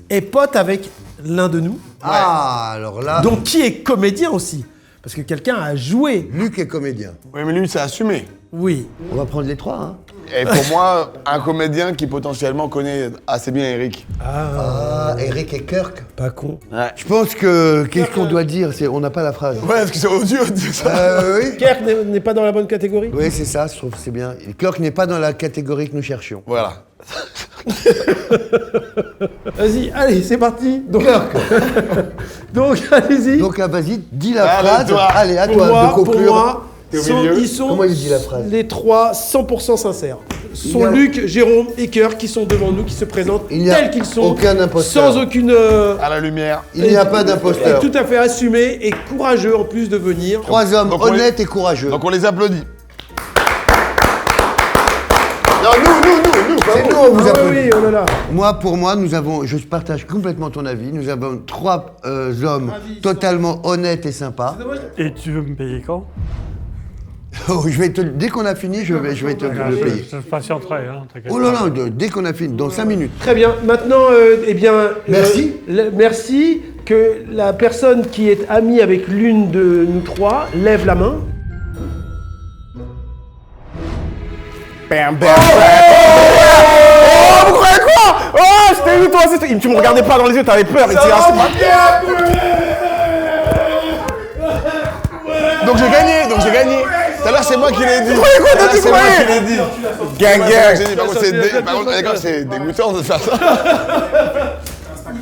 est pote avec l'un de nous, Ah, alors là, donc qui est comédien aussi, parce que quelqu'un a joué. Luc est comédien. Oui, mais lui, c'est assumé. Oui. On va prendre les 3, hein. Et pour moi, un comédien qui potentiellement connaît assez bien Eric. Ah, Eric et Kirk. Pas con. Je pense que, qu'est-ce qu'on doit dire? On n'a pas la phrase. Ouais, parce que c'est odieux de dire ça. Oui. Kirk n'est pas dans la bonne catégorie. Oui, c'est ça, je trouve que c'est bien. Kirk n'est pas dans la catégorie que nous cherchions. Voilà. Vas-y, allez, c'est parti. Donc, donc allez-y. Donc, vas-y, dis la Allez, phrase. toi. Allez, à pour toi moi, de conclure. Pour moi, T'es au milieu. ils sont Comment il dit la phrase? les 3 100% sincères. Sont Il y a- Luc, Jérôme et Kirk qui sont devant nous, qui se présentent Il n'y a tels qu'ils sont, aucun imposteur. sans aucune... À la lumière. Il n'y a pas d'imposteur. Tout à fait assumé et courageux en plus de venir. 3 hommes Donc on honnêtes et courageux. Donc on les applaudit. Non, nous, c'est nous, on vous Ah applaudit. oui, oh là là. Moi, pour moi, je partage complètement ton avis. Nous avons 3 hommes totalement honnêtes et sympas. Et tu veux me payer quand? Oh, dès qu'on a fini, je vais te le payer. Je patienterai, hein, t'inquiète Oh pas. là là, dès qu'on a fini, dans 5 minutes. Très bien. Maintenant, eh bien... Merci. Merci que la personne qui est amie avec l'une de nous 3 lève la main. Bam, bam, Oh, vous croyez quoi? Oh, c'était lui, toi, c'était... Tu me regardais pas dans les yeux, t'avais peur. Donc j'ai gagné. Tout à l'heure, c'est moi qui l'ai dit. Quoi, c'est moi qui l'ai dit. Gang, gang. Par contre, c'est dégoûtant de faire ça.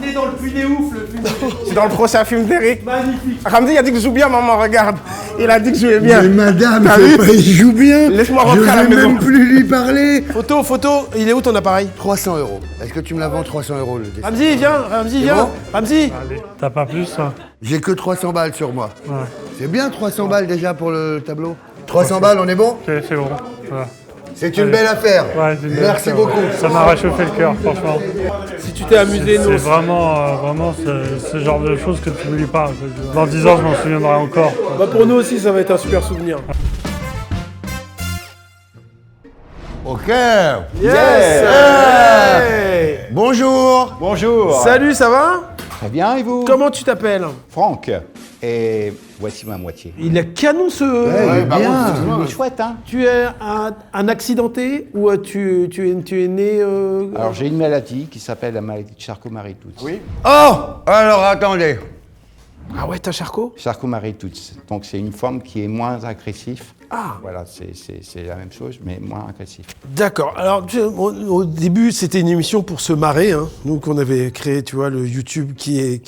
Il est dans le puits des ouf, le film. C'est dans le prochain film d'Eric. Magnifique. Ramzi, il a dit que je joue bien, maman, regarde. Il a dit que je jouais bien. Mais madame, T'as vu? il joue bien. Laisse-moi Je rentrer à la vais maison. même plus lui parler. Photo, il est où ton appareil? 300 €. Est-ce que tu me la vends 300 € le dessin? Ramzi, viens. bon Ramzi. Allez, t'as pas plus, hein? J'ai que 300 balles sur moi. Ouais. C'est bien 300 balles déjà pour le tableau. 300 balles, on est bon? C'est bon. Voilà. C'est une belle affaire. Ouais, c'est une belle Merci affaire. beaucoup. Ça m'a réchauffé le cœur, franchement. Si tu t'es amusé, C'est nous. vraiment ce genre de choses que tu n'oublies pas. Dans 10 ans, je m'en souviendrai encore. Bah pour nous aussi, ça va être un super souvenir. Ok. Yes. Hey. Bonjour. Bonjour. Salut, ça va? Très bien, et vous? Comment tu t'appelles? Franck. Et voici ma moitié. Il est canon ce... Ouais, bien. Il est chouette, hein? Tu es un accidenté ou tu es né... Alors, j'ai une maladie qui s'appelle la maladie de Charcot-Marie-Tooth. Oui. Oh, alors attendez. Ah ouais, t'as Charcot? Charcot-Marie-Tooth. Donc, c'est une forme qui est moins agressive. Ah. Voilà, c'est la même chose, mais moins agressif. D'accord. Alors, au début, c'était une émission pour se marrer. Hein. Nous, qu'on avait créé, tu vois, le YouTube qui est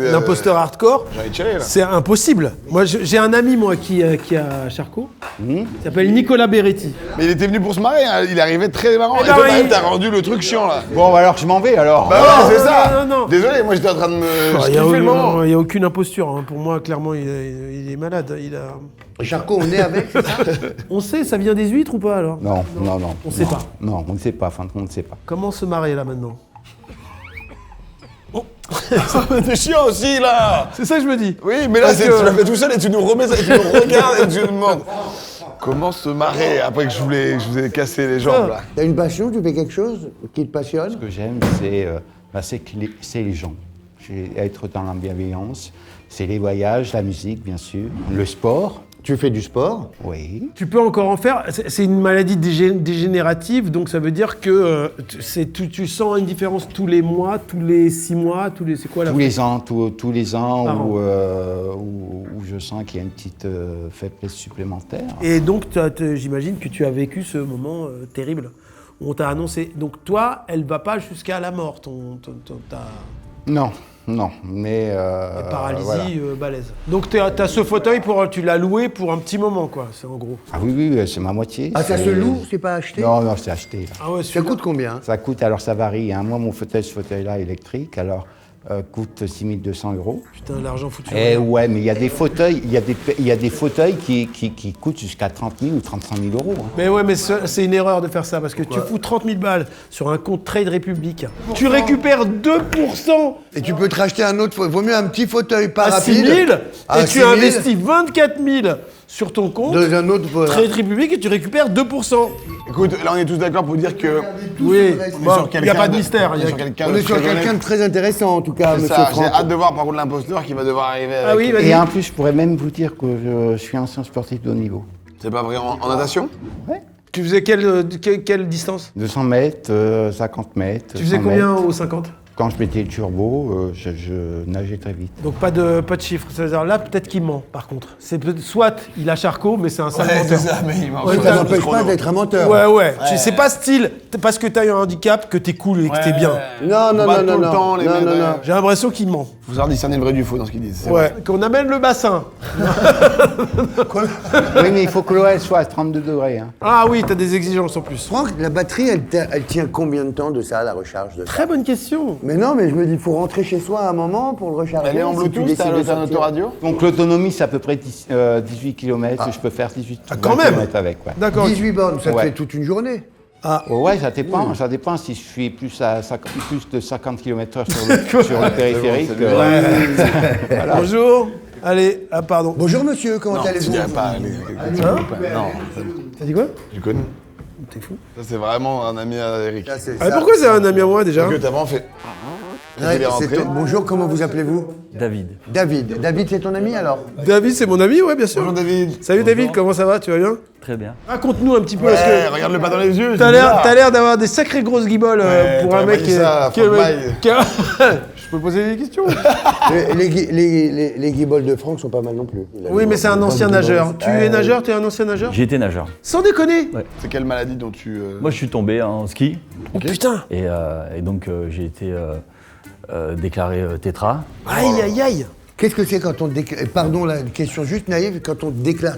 l'imposteur hardcore. J'en ai tiré, là. C'est impossible. Moi, j'ai un ami, moi, qui a Charcot. Il s'appelle Nicolas Beretti. Mais il était venu pour se marrer, hein. Il arrivait très marrant. Eh Et ben toi, oui. t'as rendu le truc chiant, là. Bon, alors, je m'en vais, alors. Bah ouais, c'est ça. non. Désolé, moi j'étais en train de me... Il Je n'y a, kiffais le moment. y a aucune imposture. Hein. Pour moi, clairement, il est malade. Charcot, on est avec, c'est ça? On sait, ça vient des huîtres ou pas, alors? Non. On sait pas. Non, on ne sait pas, fin de compte, on ne sait pas. Comment se marrer, là, maintenant? T'es chiant aussi, là. C'est ça que je me dis. Oui, mais là, Parce tu que- l'as fait tout seul et tu nous remets ça, et tu nous regardes et tu nous demandes comment se marrer après que je vous ai cassé les jambes, là. T'as une passion, tu fais quelque chose qui te passionne? Ce que j'aime, c'est les gens. C'est être dans la bienveillance. C'est les voyages, la musique, bien sûr. Le sport. Tu fais du sport? Oui. Tu peux encore en faire. C'est une maladie dégénérative, donc ça veut dire que tu sens une différence tous les mois, tous les 6 mois, c'est quoi la Tous les ans, tous les ans Par an. où je sens qu'il y a une petite faiblesse supplémentaire. Et donc, j'imagine que tu as vécu ce moment terrible où on t'a annoncé. Donc toi, elle va pas jusqu'à la mort, ta Non, mais... paralysie voilà. balèze. Donc t'as ce fauteuil, tu l'as loué pour un petit moment, quoi, c'est en gros. Ah oui, c'est ma moitié. Ah, ça c'est- se loue, c'est pas acheté? Non, c'est acheté. Là. Ah ouais, Ça coûte combien? Ça coûte, alors ça varie. Hein. Moi, ce fauteuil-là électrique, alors coûte 6 200 €. Putain, l'argent foutu. Eh ouais, mais il y a des fauteuils, il y a des fauteuils qui coûtent jusqu'à 30 000 ou 35 000 €. Hein. Mais ouais, mais c'est une erreur de faire ça, parce que tu fous 30 000 balles sur un compte Trade Republic. Tu récupères 2% Et tu peux te racheter un autre, vaut mieux un petit fauteuil pas à 6 rapide. 000, à et tu 6 000, investis 24 000 sur ton compte dans un autre Trade Republic et tu récupères 2%. Écoute, là on est tous d'accord pour dire que... Oui, Bon, il n'y a pas de mystère. On est sur quelqu'un On de est sur très quelqu'un de honnête. très intéressant en tout cas, C'est monsieur ça, j'ai Franck. hâte de voir par contre l'imposteur qui va devoir arriver avec... Ah oui, vas-y. Et en plus, je pourrais même vous dire que je suis ancien sportif de haut niveau. C'est pas vrai en natation? Tu faisais quelle distance? 200 mètres, 50 mètres. Tu faisais 100 combien mètres. au 50? Quand je mettais le turbo, je nageais très vite. Donc pas de chiffres. C'est-à-dire là, peut-être qu'il ment, par contre. Soit il a Charcot, mais c'est un sale menteur. c'est ça, mais il Ouais, Ça n'empêche pas d'être un menteur. Ouais. C'est pas style, parce que t'as eu un handicap, que t'es cool et que t'es bien. Non, non, Pas non, tout non, le temps, les non, mecs, non, ouais. non. J'ai l'impression qu'il ment. Faut savoir discerner le vrai du faux dans ce qu'ils disent. c'est Ouais. vrai. Qu'on amène le bassin. Oui, mais il faut que l'eau elle soit à 32 degrés. Hein. Ah oui, t'as des exigences en plus. Franck, la batterie, elle tient combien de temps de ça, la recharge de ça? Très bonne question. Mais non, mais je me dis, il faut rentrer chez soi à un moment pour le recharger. Elle est en si tu Bluetooth, décides de t'as un sortir. autoradio? Donc l'autonomie, c'est à peu près 18 km. Je peux faire 18 quand même. km avec. Ouais. D'accord. 18 bornes, ça te Ouais. fait toute une journée. Oh, ouais, ça dépend. Ça dépend si je suis plus de 50 km/h sur le périphérique. Voilà. Bonjour. Allez, pardon. Bonjour monsieur, comment Non, tu allez-vous? dirais pas. Hein Non, T'as dit quoi? je connais. T'es fou. Ça c'est vraiment un ami à Eric. Ça, c'est Ah, ça. pourquoi c'est un ami à moi déjà? Parce que t'as vraiment fait... Ouais, il est rentré. Bonjour, comment vous appelez-vous? David. David. David, c'est ton ami alors? David, c'est mon ami, ouais, bien sûr. Bonjour David. Salut David, comment ça va? Tu vas bien? Très bien. Raconte-nous un petit peu, parce que Regarde-le pas dans les yeux. t'as l'air d'avoir des sacrées grosses guibolles pour un t'aurais mec pas dit ça, qui est- Franck Maille. Je peux poser des questions? Les guibolles de Franck sont pas mal non plus. Oui, mais c'est un ancien nageur. Tu es nageur? Tu es un ancien nageur? J'ai été nageur. Sans déconner? C'est quelle maladie dont tu... Moi, je suis tombé en ski Oh putain! et donc j'ai été déclaré tétra. Aïe, aïe, aïe! Qu'est-ce que c'est quand on déclare... Pardon, la question juste naïve, quand on déclare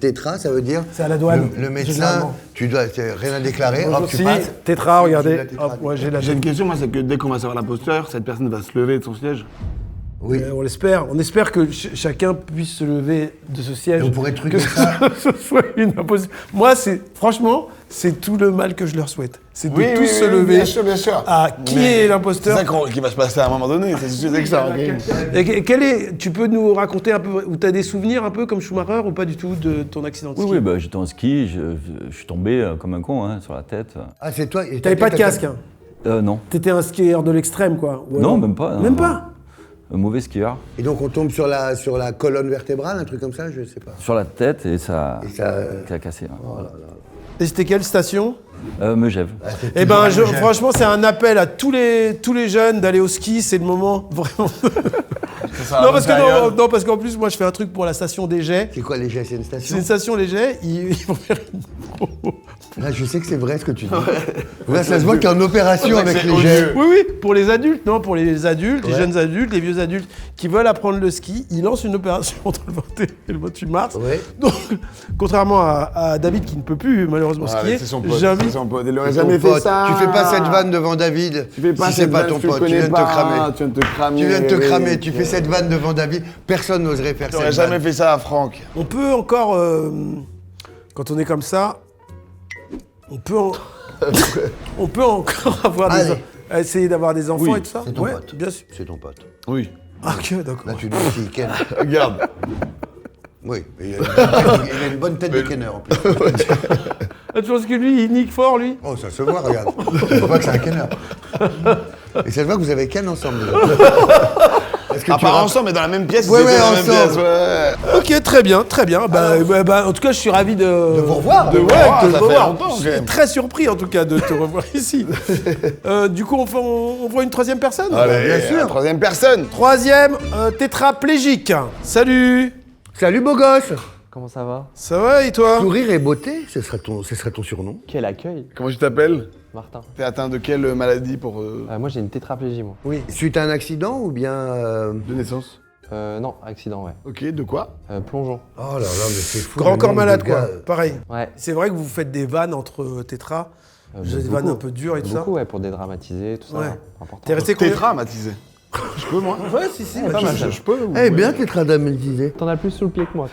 tétra, ça veut dire... C'est à la douane. Le médecin, généralement. tu dois rien à déclarer, hop, tu Si, passes. tétra, Si, regardez. tu l'as tétra, Hop, ouais, j'ai la J'ai une question, moi, c'est que dès qu'on va savoir l'imposteur, cette personne va se lever de son siège. Oui. On l'espère. On espère que chacun puisse se lever de ce siège. On pourrait truquer ça. Ce soit une imposition. Moi, franchement, c'est tout le mal que je leur souhaite. C'est de tous se lever. Bien sûr, bien sûr. Qui est l'imposteur? C'est ça qui va se passer à un moment donné. C'est que ça. Et tu peux nous raconter un peu, ou tu as des souvenirs un peu comme Schumacher ou pas du tout de ton accident de ski? Oui, j'étais en ski, je suis tombé comme un con sur la tête. Ah, c'est toi. T'avais pas de casque, hein? Non. T'étais un skieur de l'extrême, quoi? Non, même pas. Même pas? Un mauvais skieur. Et donc on tombe sur la colonne vertébrale, un truc comme ça, je sais pas. Sur la tête et ça a cassé. Oh là là. Et c'était quelle station? Megève. Eh ben, franchement, c'est un appel à tous les jeunes d'aller au ski. C'est le moment vraiment. Non, parce qu'en plus, moi, je fais un truc pour la station des Jets. C'est quoi les Jets? C'est une station? C'est une station des Jets. Ils vont faire une. Là, je sais que c'est vrai ce que tu dis. Là, ça se voit que t'es en opération avec les Jets. Oui, pour les adultes. Non, pour les adultes, les jeunes adultes, les vieux adultes qui veulent apprendre le ski. Ils lancent une opération entre le 21 et le 28 mars. Ouais. Donc, contrairement à David qui ne peut plus malheureusement skier, c'est son pote. Il aurait jamais Ton fait pote. ça. Tu fais pas cette vanne devant David. Tu fais pas si c'est cette pas vanne, ton tu pote, le tu viens de te connais cramer. pas, tu viens de te cramer. Tu viens de te oui. cramer, tu fais cette vanne devant David. Personne n'oserait faire Tu cette aurais vanne. jamais fait ça à Franck. on peut encore, quand on est comme ça, on peut encore avoir essayer d'avoir des enfants et tout ça. C'est ton pote. Bien sûr. C'est ton pote. Oui. Ah, ok, d'accord. Là, tu dis aussi Ken. Regarde. Oui, il a une bonne tête de Kenner en plus. Tu penses que lui, il nique fort, lui? Oh, ça se voit, regarde. On voit que c'est un Kenner. Et ça se voit que vous avez Ken ensemble. Pas ensemble, mais dans la même pièce. Ouais, ils étaient dans la ensemble. même pièce, ouais. Ok, très bien, très bien. En tout cas, je suis ravi de vous revoir. de ça te fait revoir. longtemps, Je quand suis même. très surpris, en tout cas, de te revoir ici. Du coup, on voit une troisième personne? Allez, bien sûr. la troisième personne. Troisième, tétraplégique. Salut. Salut, beau gosse. Comment ça va? Ça va, et toi? Sourire et beauté, ce serait ton surnom. Quel accueil. Comment tu t'appelles? Martin. T'es atteint de quelle maladie pour Moi j'ai une tétraplégie moi. Oui. Suite à un accident ou bien... de naissance? Non, accident ouais. Ok, de quoi? Plongeon. Oh là là, mais c'est fou. Grand le corps nombre malade, de quoi. gars. Pareil. Ouais. C'est vrai que vous faites des vannes entre tétras. Des Beaucoup. vannes un peu dures et tout ça. Beaucoup ouais, pour dédramatiser, tout ça. Ouais. Important. T'es resté combien? Tétramatisé. Je peux, moi? Ouais, si. pas mal, Je peux. Eh bien, t'es tétramatisé. T'en as plus sous le pied que moi.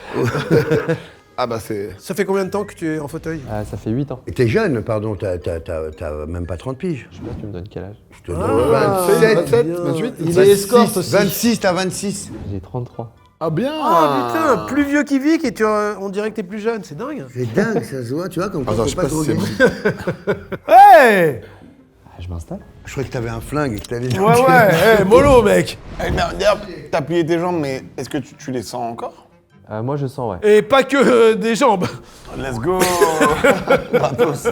Ah bah c'est... Ça fait combien de temps que tu es en fauteuil? Ça fait 8 ans. Et t'es jeune, pardon, t'as même pas 30 piges. Je sais pas, tu me donnes quel âge? Je te donne 27, 28. Il est escorte aussi. 26, t'as 26. J'ai 33. Ah bien. Ah putain, plus vieux qui Vic et on dirait que t'es plus jeune, c'est dingue. C'est dingue, ça se voit, tu vois, comme quoi Attends, faut je pas sais pas trop si gagner. Hey! Je m'installe. Je croyais que t'avais un flingue et que t'allais... Ouais, mollo, mec. Eh, mais d'ailleurs, t'as plié tes jambes, mais est-ce que tu les sens encore? Moi je sens ouais. Et pas que des jambes. Let's go.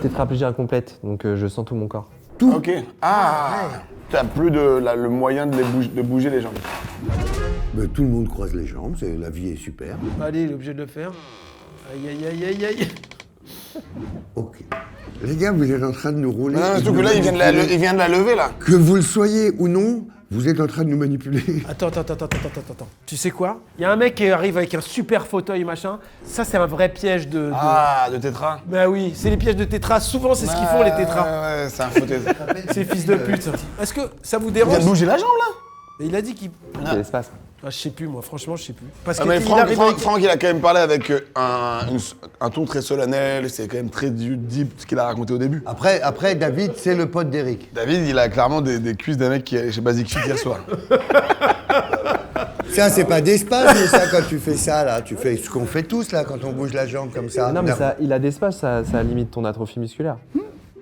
Tétraplégie incomplète, donc je sens tout mon corps. Tout. Ok. Ah. T'as plus le moyen de bouger les jambes. Mais tout le monde croise les jambes, la vie est super. Allez, il est obligé de le faire. Aïe. Ok. Les gars, vous êtes en train de nous rouler. Non, surtout que là, il vient de la lever, là. Que vous le soyez ou non, vous êtes en train de nous manipuler. Attends. Tu sais quoi? Il y a un mec qui arrive avec un super fauteuil, machin. Ça, c'est un vrai piège de... Ah, de tétra? Bah oui, c'est les pièges de tétras. Souvent, c'est ce qu'ils font, les tétras. Ouais, c'est un faux tétra. Ces fils de pute. Est-ce que ça vous Il dérange? vient de bouger la jambe, là? Mais il a dit qu'il... Quel espace? Ah, je sais plus, moi, franchement, je sais plus. Parce mais qu'il arrive avec- Franck, il a quand même parlé avec un ton très solennel, c'est quand même très deep ce qu'il a raconté au début. Après, David, c'est le pote d'Eric. David, il a clairement des cuisses d'un mec qui est chez Basic Fit hier soir. Ça, c'est pas d'espace, mais ça, quand tu fais ça, là, tu fais ce qu'on fait tous, là, quand on bouge la jambe comme ça. Non mais ça, il a d'espace, ça limite ton atrophie musculaire.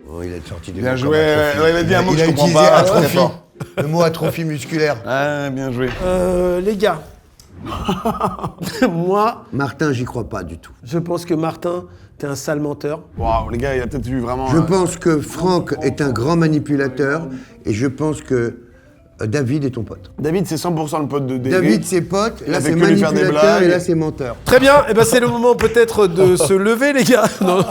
Oh, il est sorti des Bien mots joué, comme atrophie. ouais, il a dit un mot que je comprends utilisé pas, atrophie. très fort. Le mot atrophie musculaire. Ah, bien joué. Les gars, moi, Martin, j'y crois pas du tout. je pense que Martin, t'es un sale menteur. Waouh, les gars, il a peut-être eu vraiment... Je pense que Franck est un grand manipulateur et je pense que David est ton pote. David, c'est 100% le pote de David. David, c'est pote, Il là a fait c'est que lui faire des manipulateur blagues. et là c'est menteur. Très bien, et ben c'est le moment peut-être de se lever, les gars. Non.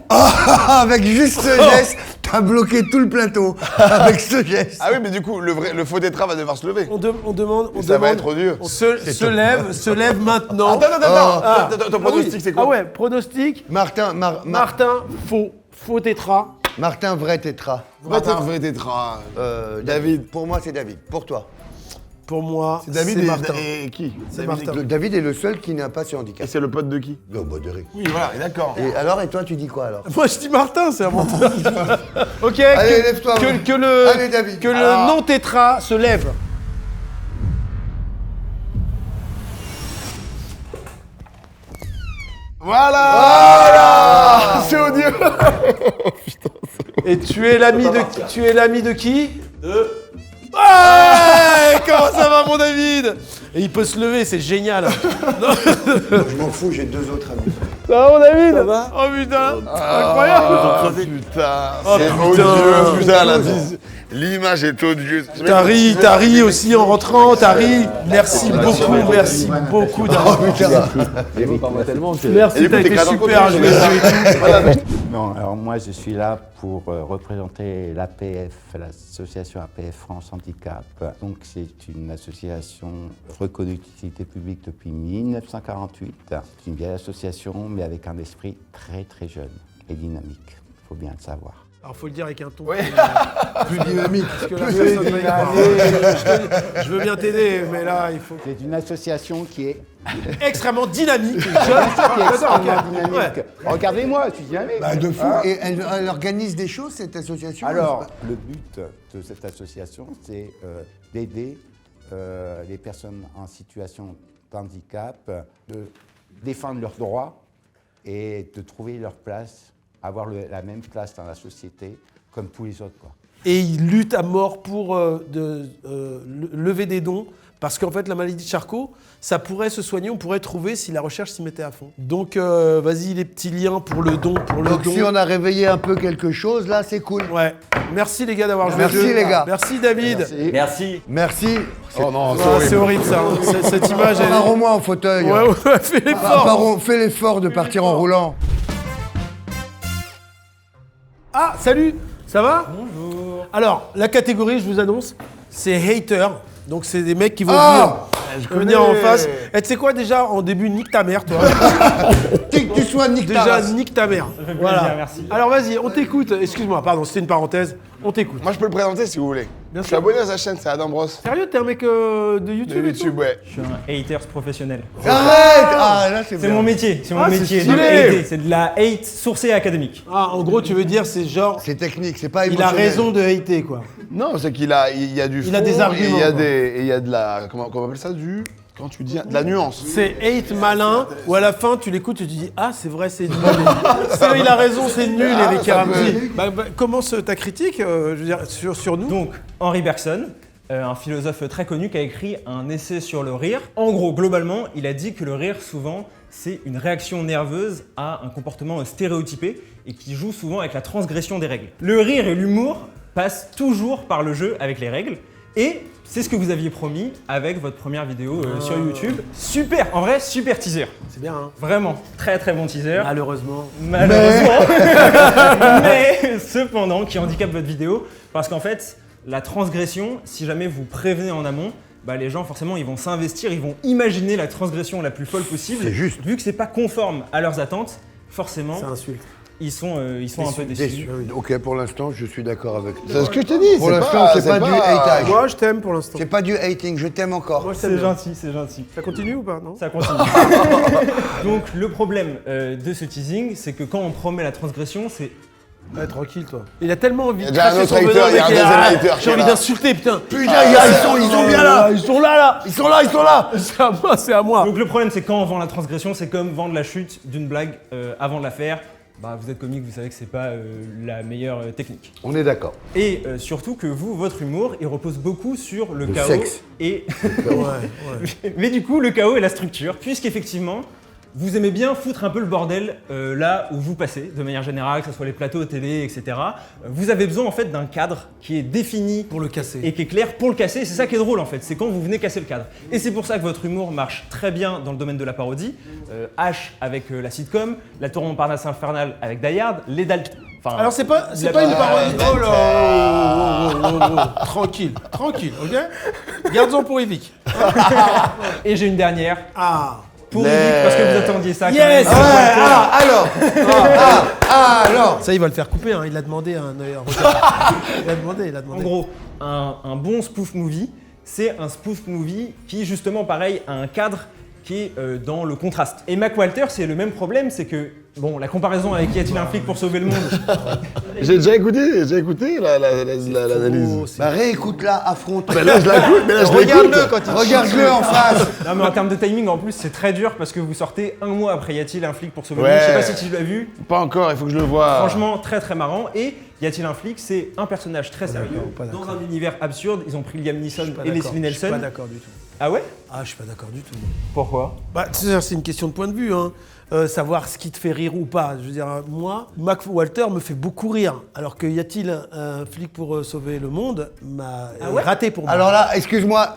Avec juste ce geste, t'as bloqué tout le plateau avec ce geste. Ah oui, mais du coup, le faux tétra va devoir se lever. On demande. Ça va être dur. On se lève maintenant. Attends, ton pronostic, c'est quoi? Ah ouais, pronostic. Martin, Martin, faux tétra. Martin, vrai tétra. Martin, vrai tétra. David. Pour moi, c'est David. Pour toi. Pour moi, C'est David Martin. et qui C'est David Martin. David est le seul qui n'a pas ce handicap. Et c'est le pote de qui Oh, bah, d'Eric. Oui, voilà, d'accord. Et alors, et toi, tu dis quoi alors? Moi, je dis Martin, c'est un menteur. Ok, Allez, lève-toi. Allez, David. que le non-tétra se lève. Voilà, c'est odieux. Et tu es l'ami de qui? Ouais, comment ça va, mon David? Et il peut se lever, c'est génial. Je m'en fous, j'ai 2 autres amis. Ça va, mon David? Ça va? Oh putain, incroyable. Putain, Oh, c'est putain. odieux, putain, l'image est odieuse. T'as ri aussi en rentrant, t'as ri. Merci beaucoup d'avoir Merci, t'as été super, je vais Non, alors moi je suis là pour représenter l'APF, l'association APF France Handicap. Donc c'est une association reconnue d'utilité publique depuis 1948. C'est une vieille association mais avec un esprit très très jeune et dynamique, il faut bien le savoir. Alors faut le dire avec un ton Plus dynamique. parce que là, personne va y croire. Je veux bien t'aider, mais là il faut. C'est une association qui est Extrêmement dynamique. extrêmement dynamique. Regardez-moi, je suis dynamique. Bah, de fou. Et elle organise des choses, cette association? Alors, le but de cette association, c'est d'aider les personnes en situation de handicap, de défendre leurs droits et de trouver leur place, avoir la même place dans la société comme tous les autres, quoi. Et il lutte à mort pour lever des dons, parce qu'en fait la maladie de Charcot, ça pourrait se soigner, on pourrait trouver si la recherche s'y mettait à fond. Donc vas-y, les petits liens pour le don, Donc si on a réveillé un peu quelque chose, là, c'est cool. Ouais. Merci les gars d'avoir joué. Merci les gars. Merci David. Merci. Oh non, C'est horrible ça. Cette image, elle est... Pars-moi en fauteuil. Ouais, fais l'effort. Fais l'effort de partir en roulant. Ah, salut. Ça va? Bonjour. Alors, la catégorie, je vous annonce, c'est hater. Donc c'est des mecs qui vont venir en face. Et tu sais quoi déjà, en début, nique ta mère, toi. Que tu sois nique ta Déjà, race. nique ta mère. Voilà. merci. Alors vas-y, on t'écoute. Excuse-moi, pardon, c'était une parenthèse. On t'écoute. Moi, je peux le présenter si vous voulez. Bien Je suis sûr. abonné à sa chaîne, c'est Adam Bros. Sérieux, t'es un mec de YouTube De et tout YouTube, ouais. Je suis un haters professionnel. Arrête. Ah, là, c'est C'est bien. mon métier, c'est mon Ah, c'est métier. stylé. de hater. C'est de la hate sourcée académique. Ah, en gros, tu veux dire, c'est genre... C'est technique, c'est pas Il émotionnel. a raison de hater, quoi. Non, c'est qu'il a, il y a du fond. Il a des arguments, et il y a quoi. et il y a de la, comment on appelle ça, quand tu dis, de la nuance. C'est hate malin, où à la fin, tu l'écoutes et tu dis « Ah, c'est vrai, c'est nul. » Il a raison, c'est nul, Eric Ramsey. Commence ta critique, je veux dire, sur nous. Donc, Henri Bergson, un philosophe très connu qui a écrit un essai sur le rire. En gros, globalement, il a dit que le rire, souvent, c'est une réaction nerveuse à un comportement stéréotypé et qui joue souvent avec la transgression des règles. Le rire et l'humour passent toujours par le jeu avec les règles. Et c'est ce que vous aviez promis avec votre première vidéo sur YouTube. Super, en vrai, super teaser. C'est bien, hein. Vraiment, très très bon teaser. Malheureusement. Mais cependant, qui handicape votre vidéo, parce qu'en fait, la transgression, si jamais vous prévenez en amont, bah les gens forcément ils vont s'investir, ils vont imaginer la transgression la plus folle possible. C'est juste. Vu que c'est pas conforme à leurs attentes, forcément, Ça insulte. ils sont un peu déçus. Ok, pour l'instant, je suis d'accord avec toi. C'est ce que je t'ai dit. Pour l'instant, c'est pas du hatage. Moi, je t'aime pour l'instant. C'est pas du hating, je t'aime encore. Moi, je t'aime C'est bien. gentil, c'est gentil. Ça continue ou pas, non? Ça continue. Donc le problème de ce teasing, c'est que quand on promet la transgression, c'est Ouais, tranquille, toi. Il a tellement envie de Il y a déjà un cracher autre son hater, venin, il y a un mec, deuxième ah, hater qui j'ai est envie là. d'insulter, putain. Putain, ils sont bien là. Ils sont là. Ils sont là. C'est à moi, c'est à moi. Donc le problème c'est quand on vend la transgression, c'est comme vendre la chute d'une blague avant de la faire. Bah, vous êtes comique, vous savez que c'est pas la meilleure technique. On est d'accord. Et surtout que vous, votre humour, il repose beaucoup sur le Le chaos sexe. et Ouais. mais du coup le chaos et la structure, puisqu'effectivement vous aimez bien foutre un peu le bordel là où vous passez, de manière générale, que ce soit les plateaux télé, etc. Vous avez besoin en fait d'un cadre qui est défini Pour le casser. et qui est clair pour le casser. Et c'est ça qui est drôle en fait, c'est quand vous venez casser le cadre. Et c'est pour ça que votre humour marche très bien dans le domaine de la parodie. H avec la sitcom, la Tour Montparnasse infernale avec Die Hard, les Dalton. Enfin, Alors c'est pas une parodie. Oh là. Tranquille, ok. Garde-en pour Yvick. Et j'ai une dernière. Ah. Pour Rubik, parce que vous attendiez ça. Yes. quand même. Alors Ça, il va le faire couper, hein. Il a demandé un regard. Il a demandé. En gros, un bon spoof movie, c'est un spoof movie qui, justement, pareil, a un cadre qui est dans le contraste. Et Mac Walter, c'est le même problème, c'est que, bon, la comparaison avec Y a-t-il un flic pour sauver le monde? J'ai déjà écouté l'analyse. Bah réécoute-la, affronte. Mais là, je l'écoute. Regarde-le quand il Regarde-le en face. Non, mais en termes de timing, en plus, c'est très dur parce que vous sortez un mois après Y a-t-il un flic pour sauver Ouais. le monde. Je sais pas si tu l'as vu. Pas encore, il faut que je le voie. Franchement, très très marrant. Et Y a-t-il un flic, c'est un personnage très sérieux dans un univers absurde. Ils ont pris Liam Neeson et Leslie Nielsen. Je suis pas d'accord du tout. Ah ouais? Ah, je suis pas d'accord du tout. Pourquoi? Bah, c'est une question de point de vue, hein. Savoir ce qui te fait rire ou pas. Je veux dire, moi, Mac Walter me fait beaucoup rire. Alors que Y a-t-il un flic pour sauver le monde m'a raté pour moi. Alors là, excuse-moi,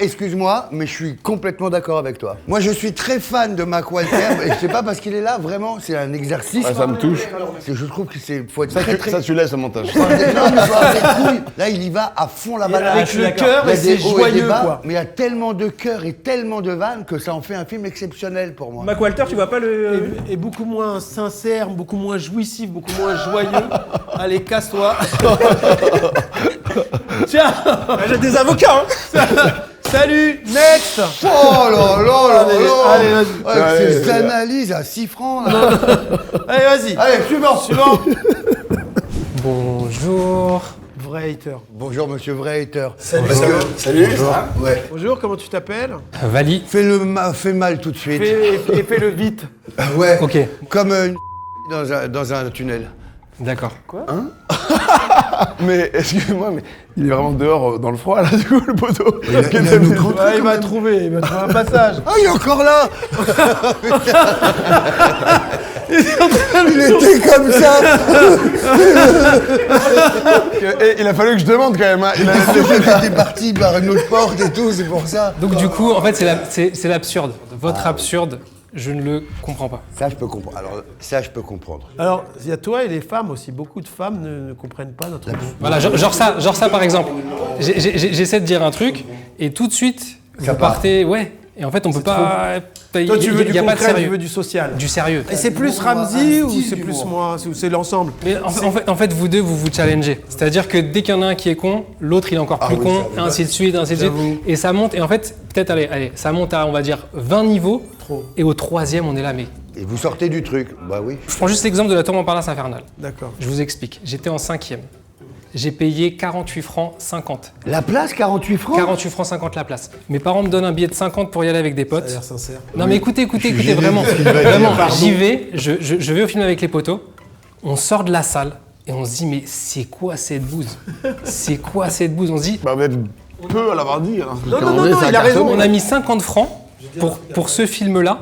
mais je suis complètement d'accord avec toi. Moi, je suis très fan de Mac Walter, et c'est pas parce qu'il est là, vraiment, c'est un exercice. Ah, ça me touche. Je trouve que faut être Ça, tu laisses au montage. Non, mais faut avoir des couilles. Là, il y va à fond la balade. Avec le cœur, et c'est joyeux, quoi. Mais il y a tellement de cœur et tellement de vannes que ça en fait un film exceptionnel pour moi. Mac Walter, tu vois pas le. Et beaucoup moins sincère, beaucoup moins jouissif, beaucoup moins joyeux. Allez, casse-toi. Tiens, j'ai des avocats, hein. Salut, next. Oh là là là là. Allez, vas-y. Avec ces analyses à 6 francs. Là. Allez, vas-y. Allez, suivant. Bonjour. Vrai hater. Bonjour, monsieur vrai hater. Salut. Salut. Ouais. Bonjour, comment tu t'appelles? Vali. Fais mal tout de suite. Fais-le vite. Ouais. Ok. Comme dans un tunnel. D'accord. Quoi? Mais excuse-moi, mais il est vraiment dehors dans le froid là, du coup, le poteau. Il va trouver un passage. Ah, il est encore là. Il était comme ça. Et il a fallu que je demande quand même. Hein. Il était parti par une autre porte et tout, c'est pour ça. Donc du coup, en fait, c'est l'absurde. Votre absurde, je ne le comprends pas. Ça, je peux comprendre. Alors, ça, je peux comprendre. Alors, il y a toi et les femmes aussi. Beaucoup de femmes ne comprennent pas notre humour. Voilà, genre ça par exemple. J'essaie de dire un truc et tout de suite, vous partez, ouais. Et en fait, on peut pas. Toi, tu veux du y a pas de concret, sérieux. tu veux du social. Du sérieux. Et c'est plus Ramsey ou c'est plus moi? C'est l'ensemble? Mais en fait, vous deux, vous challengez. C'est-à-dire que dès qu'il y en a un qui est con, l'autre il est encore plus con, ainsi de suite, ainsi de suite. Et ça monte. Et en fait, peut-être, allez, ça monte à, on va dire, 20 niveaux. Trop. Et au 3e, on est là, mais. Et vous sortez du truc. Bah oui. Je prends juste l'exemple de la tour Montparnasse infernale. D'accord. Je vous explique. J'étais en 5e. J'ai payé 48 francs 50. La place, 48 francs 48 francs 50 la place. Mes parents me donnent un billet de 50 pour y aller avec des potes. Ça a l'air sincère. Non mais écoutez, vraiment. Vraiment, j'y vais, je vais au film avec les potos, on sort de la salle et on se dit mais c'est quoi cette bouse? C'est quoi cette bouse? On se dit... Bah, vous êtes peu à l'avoir dit. Hein. Non, il a raison. On a mis 50 francs pour ce film-là,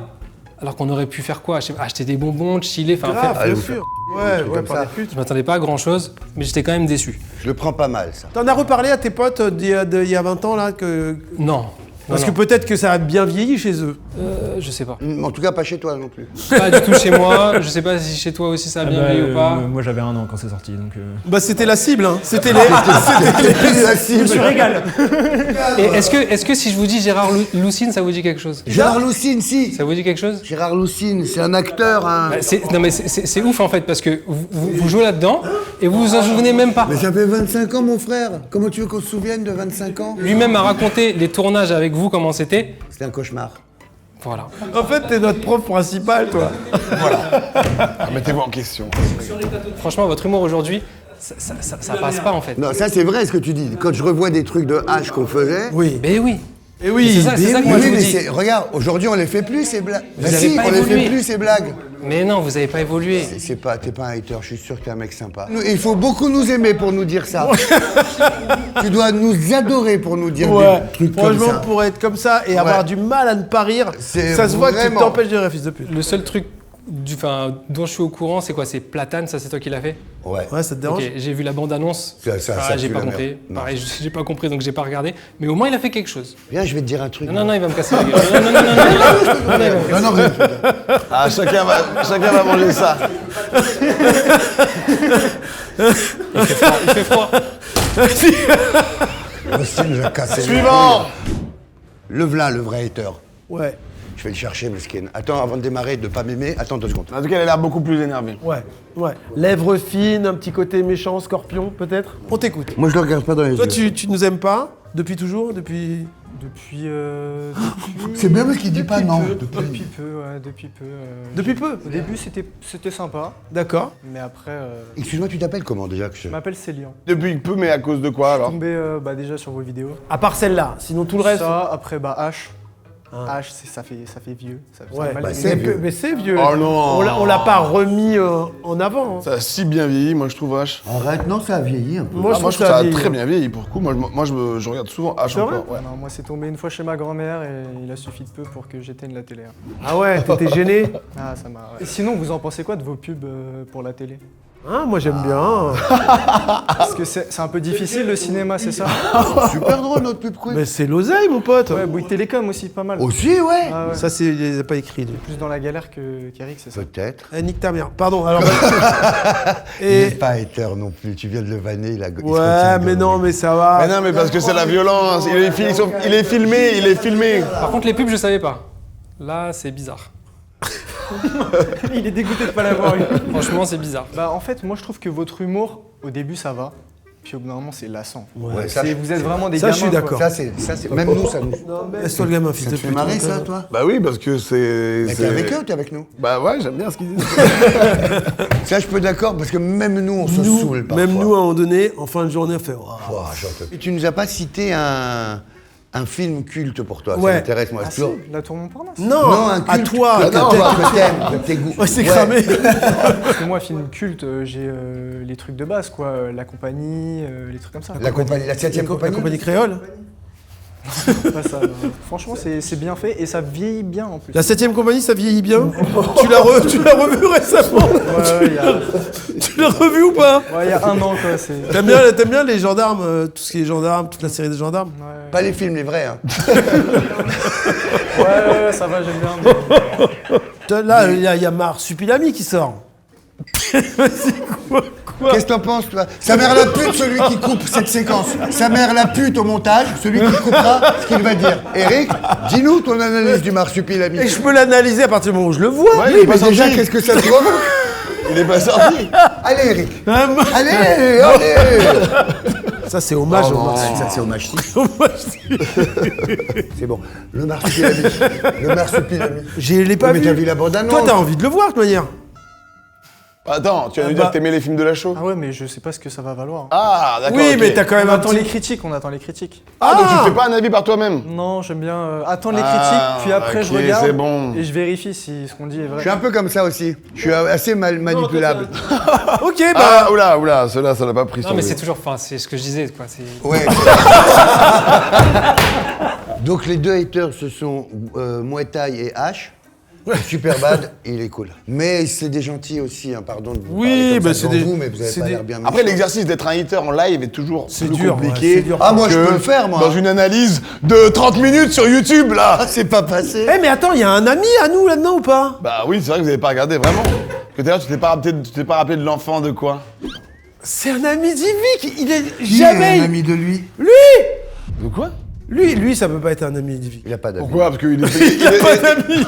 alors qu'on aurait pu faire quoi? Acheter des bonbons, chiller, enfin faire... Bien sûr. Ouais, par des putes. Je m'attendais pas à grand-chose, mais j'étais quand même déçu. Je le prends pas mal, ça. T'en as reparlé à tes potes d'il y a 20 ans, là que... Non. Parce que peut-être que ça a bien vieilli chez eux. Je sais pas. En tout cas, pas chez toi non plus. Pas du tout chez moi. Je sais pas si chez toi aussi ça a bien vieilli ou pas. Moi j'avais 1 an quand c'est sorti, donc... Bah c'était la cible, hein. C'était la cible. Je me suis régalé. Et est-ce que si je vous dis Gérard Loussine, ça vous dit quelque chose? Gérard Loussine, si. Ça vous dit quelque chose? Gérard Loussine, c'est un acteur. Hein. Non mais c'est ouf en fait, parce que vous jouez là-dedans et vous vous en souvenez même pas. Mais ça fait 25 ans, mon frère. Comment tu veux qu'on se souvienne de 25 ans? Lui-même m'a raconté les tournages avec vous, comment c'était. C'était un cauchemar. Voilà. En fait, t'es notre prof principal, toi. Mettez-vous en question. Franchement, votre humour aujourd'hui, ça passe pas en fait. Non, ça c'est vrai ce que tu dis. Quand je revois des trucs de H qu'on faisait. Oui. Mais oui. Et oui. C'est ça que moi je vous dis. Regarde, aujourd'hui on les fait plus ces blagues. Vous avez pas on les évolué. fait plus ces blagues. Mais non, vous avez pas évolué. T'es pas un hater, je suis sûr que t'es un mec sympa. Il faut beaucoup nous aimer pour nous dire ça. Tu dois nous adorer pour nous dire des trucs comme ça. Franchement, pour être comme ça et avoir du mal à ne pas rire, ça se voit que tu t'empêches de rire, fils de pute. Le seul truc dont je suis au courant, c'est quoi? C'est Platane, ça c'est toi qui l'as fait? Ouais. Ouais, ça te dérange? Ok, j'ai vu la bande-annonce. Ça j'ai pue pas la compris. merde. Non. Pareil, j'ai pas compris, donc j'ai pas regardé. Mais au moins, il a fait quelque chose. Viens, je vais te dire un truc. Non, il va me casser la gueule. Non. Ah, chacun va manger ça. Il fait froid. Loussine nous a cassé. Suivant. Le v'là, le vrai hater. Ouais. Je vais le chercher, mesquine. Attends, avant de démarrer, de pas m'aimer, attends 2 secondes. En tout cas, elle a l'air beaucoup plus énervée. Ouais. Lèvres fines, un petit côté méchant, scorpion, peut-être. On t'écoute. Moi, je le regarde pas dans les Toi, yeux. tu nous aimes pas depuis toujours, depuis. C'est bien parce qu'il dit pas non. Depuis peu. Depuis peu. Au début, c'était sympa. D'accord. Mais après. Excuse-moi, tu t'appelles comment déjà que Je m'appelle Célian. Depuis peu, mais à cause de quoi alors? Je suis tombé déjà sur vos vidéos. À part celle-là, sinon tout le reste. Ça, après, H. H, ça fait vieux. Ça Ouais, a mal vieilli. mais c'est vieux. Oh non. On l'a pas remis en avant. Hein. Ça a si bien vieilli, moi je trouve H. Arrête, non, ça a vieilli un peu. Moi, je trouve ça a vieilli. très bien vieilli pour le coup. Moi je regarde souvent H C'est vrai encore. Ouais. Non, moi, c'est tombé une fois chez ma grand-mère et il a suffi de peu pour que j'éteigne la télé. Ah ouais, t'étais gêné. Ah, ça m'a. Ouais. Et sinon, vous en pensez quoi de vos pubs pour la télé? Ah, moi j'aime bien. Parce que c'est un peu difficile le cinéma, c'est ça? Super drôle notre pub quiz. Mais c'est l'oseille, mon pote. Ouais, Bouygues Télécom aussi, pas mal. Aussi, ouais. Ah, ouais. Ça, il les a pas écrit. Lui. Plus dans la galère qu'Eric, c'est ça? Peut-être. Nique ta mère. Pardon, alors. Il n'est pas hater non plus, tu viens de le vanner, il se Ouais, continue mais de non, vanner. mais ça va. Mais non, mais parce que c'est la violence. Il est filmé. Par contre, les pubs, je savais pas. Là, c'est bizarre. Il est dégoûté de pas l'avoir eu. Franchement, c'est bizarre. Bah, en fait, moi, je trouve que votre humour, au début, ça va. Puis au bout d'un moment, c'est lassant. Ouais, ça, vous êtes vraiment des ça, gamins. je suis d'accord. Ça, c'est. Même nous, ça nous. Laisse-toi le gamin, fils Ça de te fait pute. marrer, ça, toi? Bah oui, parce que c'est. Mais t'es avec eux ou t'es avec nous? Bah ouais, j'aime bien ce qu'ils disent. Ça, je peux d'accord, parce que même nous, on se saoule parfois. Même nous, à un moment donné, en fin de journée, on fait. Oh. Ouah, j'en peux plus. Et tu nous as pas cité un film culte pour toi, Ouais. ça m'intéresse, moi. Ah c'est toujours- si, la tour Montparnasse. Non, un à culte toi. que ta tête. t'aimes, que tes goûts. Ouais, c'est cramé. Parce que moi, film culte, j'ai les trucs de base, quoi. La compagnie, les trucs comme ça. La compagnie, la 7ème La compagnie. compagnie créole. Pas ça, non. Franchement, c'est bien fait et ça vieillit bien en plus. La 7ème compagnie, ça vieillit bien. Tu l'as revu récemment. Ouais, Tu l'as revu ou pas? il y a 1 an, quoi. T'aimes bien les gendarmes, tout ce qui est gendarmes, toute la série des gendarmes? Pas les films, les vrais. Hein. Ouais, ça va, j'aime bien. Là, il y a Marsupilami qui sort. Qu'est-ce que t'en penses, toi? Sa mère la pute, celui qui coupe cette séquence. Sa mère la pute au montage, celui qui coupera ce qu'il va dire. Eric, dis-nous ton analyse du marsupilami. Et je peux l'analyser à partir du moment où je le vois. Ouais, mais déjà, qu'est-ce que ça te provoque? Il est pas sorti. Allez, Eric. Allez. Ça, c'est hommage au marsupilami. Ça, c'est hommage. C'est bon. Le marsupilami. Je l'ai pas Mais vu. t'as vu la bande-annonce? Toi, t'as envie de le voir, de toute manière. Attends, tu vas nous dire que t'aimais les films de la show? Ah ouais, mais je sais pas ce que ça va valoir. Ah, d'accord. Oui, ok. mais t'as quand même On un attend petit... les critiques, on attend les critiques. Ah, donc tu fais pas un avis par toi-même? Non, j'aime bien attendre les critiques, puis après je ok, regarde c'est bon. et je vérifie si ce qu'on dit est vrai. Je suis un peu comme ça aussi. Je suis assez manipulable. Ok, Ah, oula, cela, ça l'a pas pris Non, sur mais lui. c'est toujours. Enfin, c'est ce que je disais, quoi. Ouais. Donc les deux haters, ce sont Muay Thai et H. Superbad, il est cool. Mais c'est des gentils aussi, hein, pardon de vous parler comme ça devant vous, mais vous avez pas l'air bien méchant. Après, l'exercice d'être un hater en live est toujours plus dur, compliqué. ouais, c'est dur. Ah, moi, je que peux le faire, moi. Dans une analyse de 30 minutes sur YouTube, là. Ah, c'est pas passé. Eh, mais attends, il y a un ami à nous là-dedans ou pas? Bah oui, c'est vrai que vous avez pas regardé, vraiment. Que d'ailleurs, tu t'es pas rappelé de l'enfant de quoi? C'est un ami d'Ivic. Il est Qui jamais. est un ami de lui? Lui. De quoi? Lui, ça peut pas être un ami d'Ivic. Il a pas d'amis. Pourquoi? Parce qu'il est... Il a pas d'amis.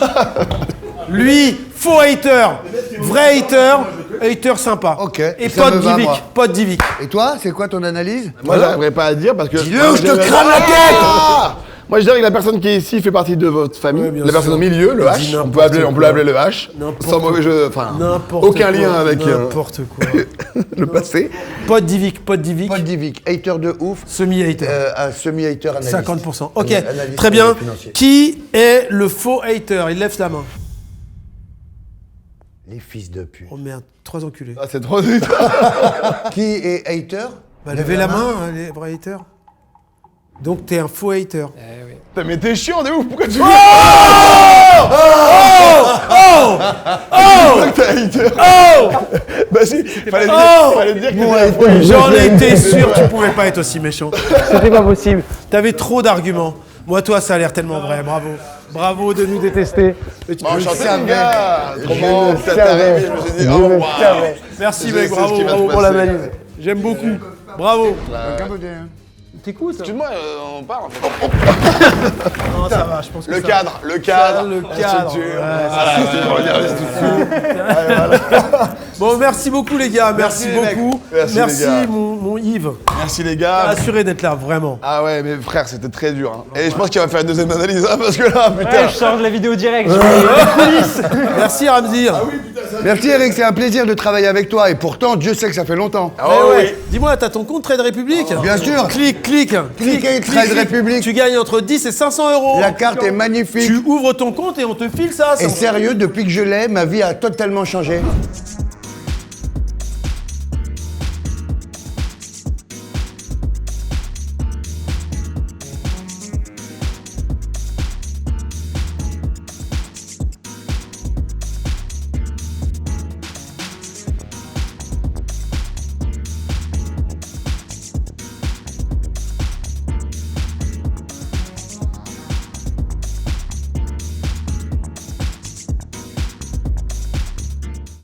Lui, faux hater. Vrai hater sympa. Ok. Et ça pote me va, d'Ivic. moi. Pote d'Ivic. Et toi, c'est quoi ton analyse? Moi, j'arriverai pas à dire parce que... Dis-le ou je te crame la tête. Moi, je dirais que la personne qui est ici fait partie de votre famille. Ouais, bien la personne sûr. au milieu, le Dis H. On peut n'importe l'appeler le H. N'importe Sans mauvais jeu. Enfin, aucun lien avec N'importe quoi. le passé. Pote d'Ivic. Paul Divic, hater de ouf. Semi-hater. Un semi-hater analyste. 50%. Ok, Analyste très bien. financier. Qui est le faux hater? Il lève la main. Les fils de pute. Oh merde, 3 enculés. Ah, c'est trop... Qui est hater? Bah, levez la main, hein, les vrais haters. Donc, t'es un faux hater. Eh oui. Putain, mais t'es chiant de ouf, pourquoi tu... T'es un hater. Bah si, fallait dire que J'en étais sûr, tu pouvais pas être aussi méchant. C'était pas possible. T'avais trop d'arguments. Moi, toi, ça a l'air tellement vrai. Bravo. Bravo de nous détester. Bon, enchanté, les gars. Comment le ça t'est savais. arrivé? Je me suis dit, Je oh, le waouh. savais. Merci, Je mec. sais ce Bravo, qui va se bravo pour la passer. valise. J'aime beaucoup. Bravo. Cabodet, hein. T'écoutes. Excuse-moi, on part en fait. Non, ça va, je pense que Le ça cadre, va. le cadre. Le la cadre. structure. Ouais, Voilà, ça, on va dire la structure. Allez, voilà. Bon, merci beaucoup les gars, merci les mecs. beaucoup. Merci, les gars. Mon Yves. Merci les gars. Assuré d'être là, vraiment. Ah ouais, mais frère, c'était très dur. Hein. Et je pense qu'il va faire une deuxième analyse, hein, parce que là, putain. Ouais, je sors de la vidéo direct. Je fais les coulisses. Merci Ramzi. Merci Eric, c'est un plaisir de travailler avec toi. Et pourtant, Dieu sait que ça fait longtemps. Dis-moi, t'as ton compte Trade République? Bien sûr. Clique. Trade République. Tu gagnes entre 10 et 500 euros. La carte est magnifique. Tu ouvres ton compte et on te file ça. Et sérieux, depuis que je l'ai, ma vie a totalement changé.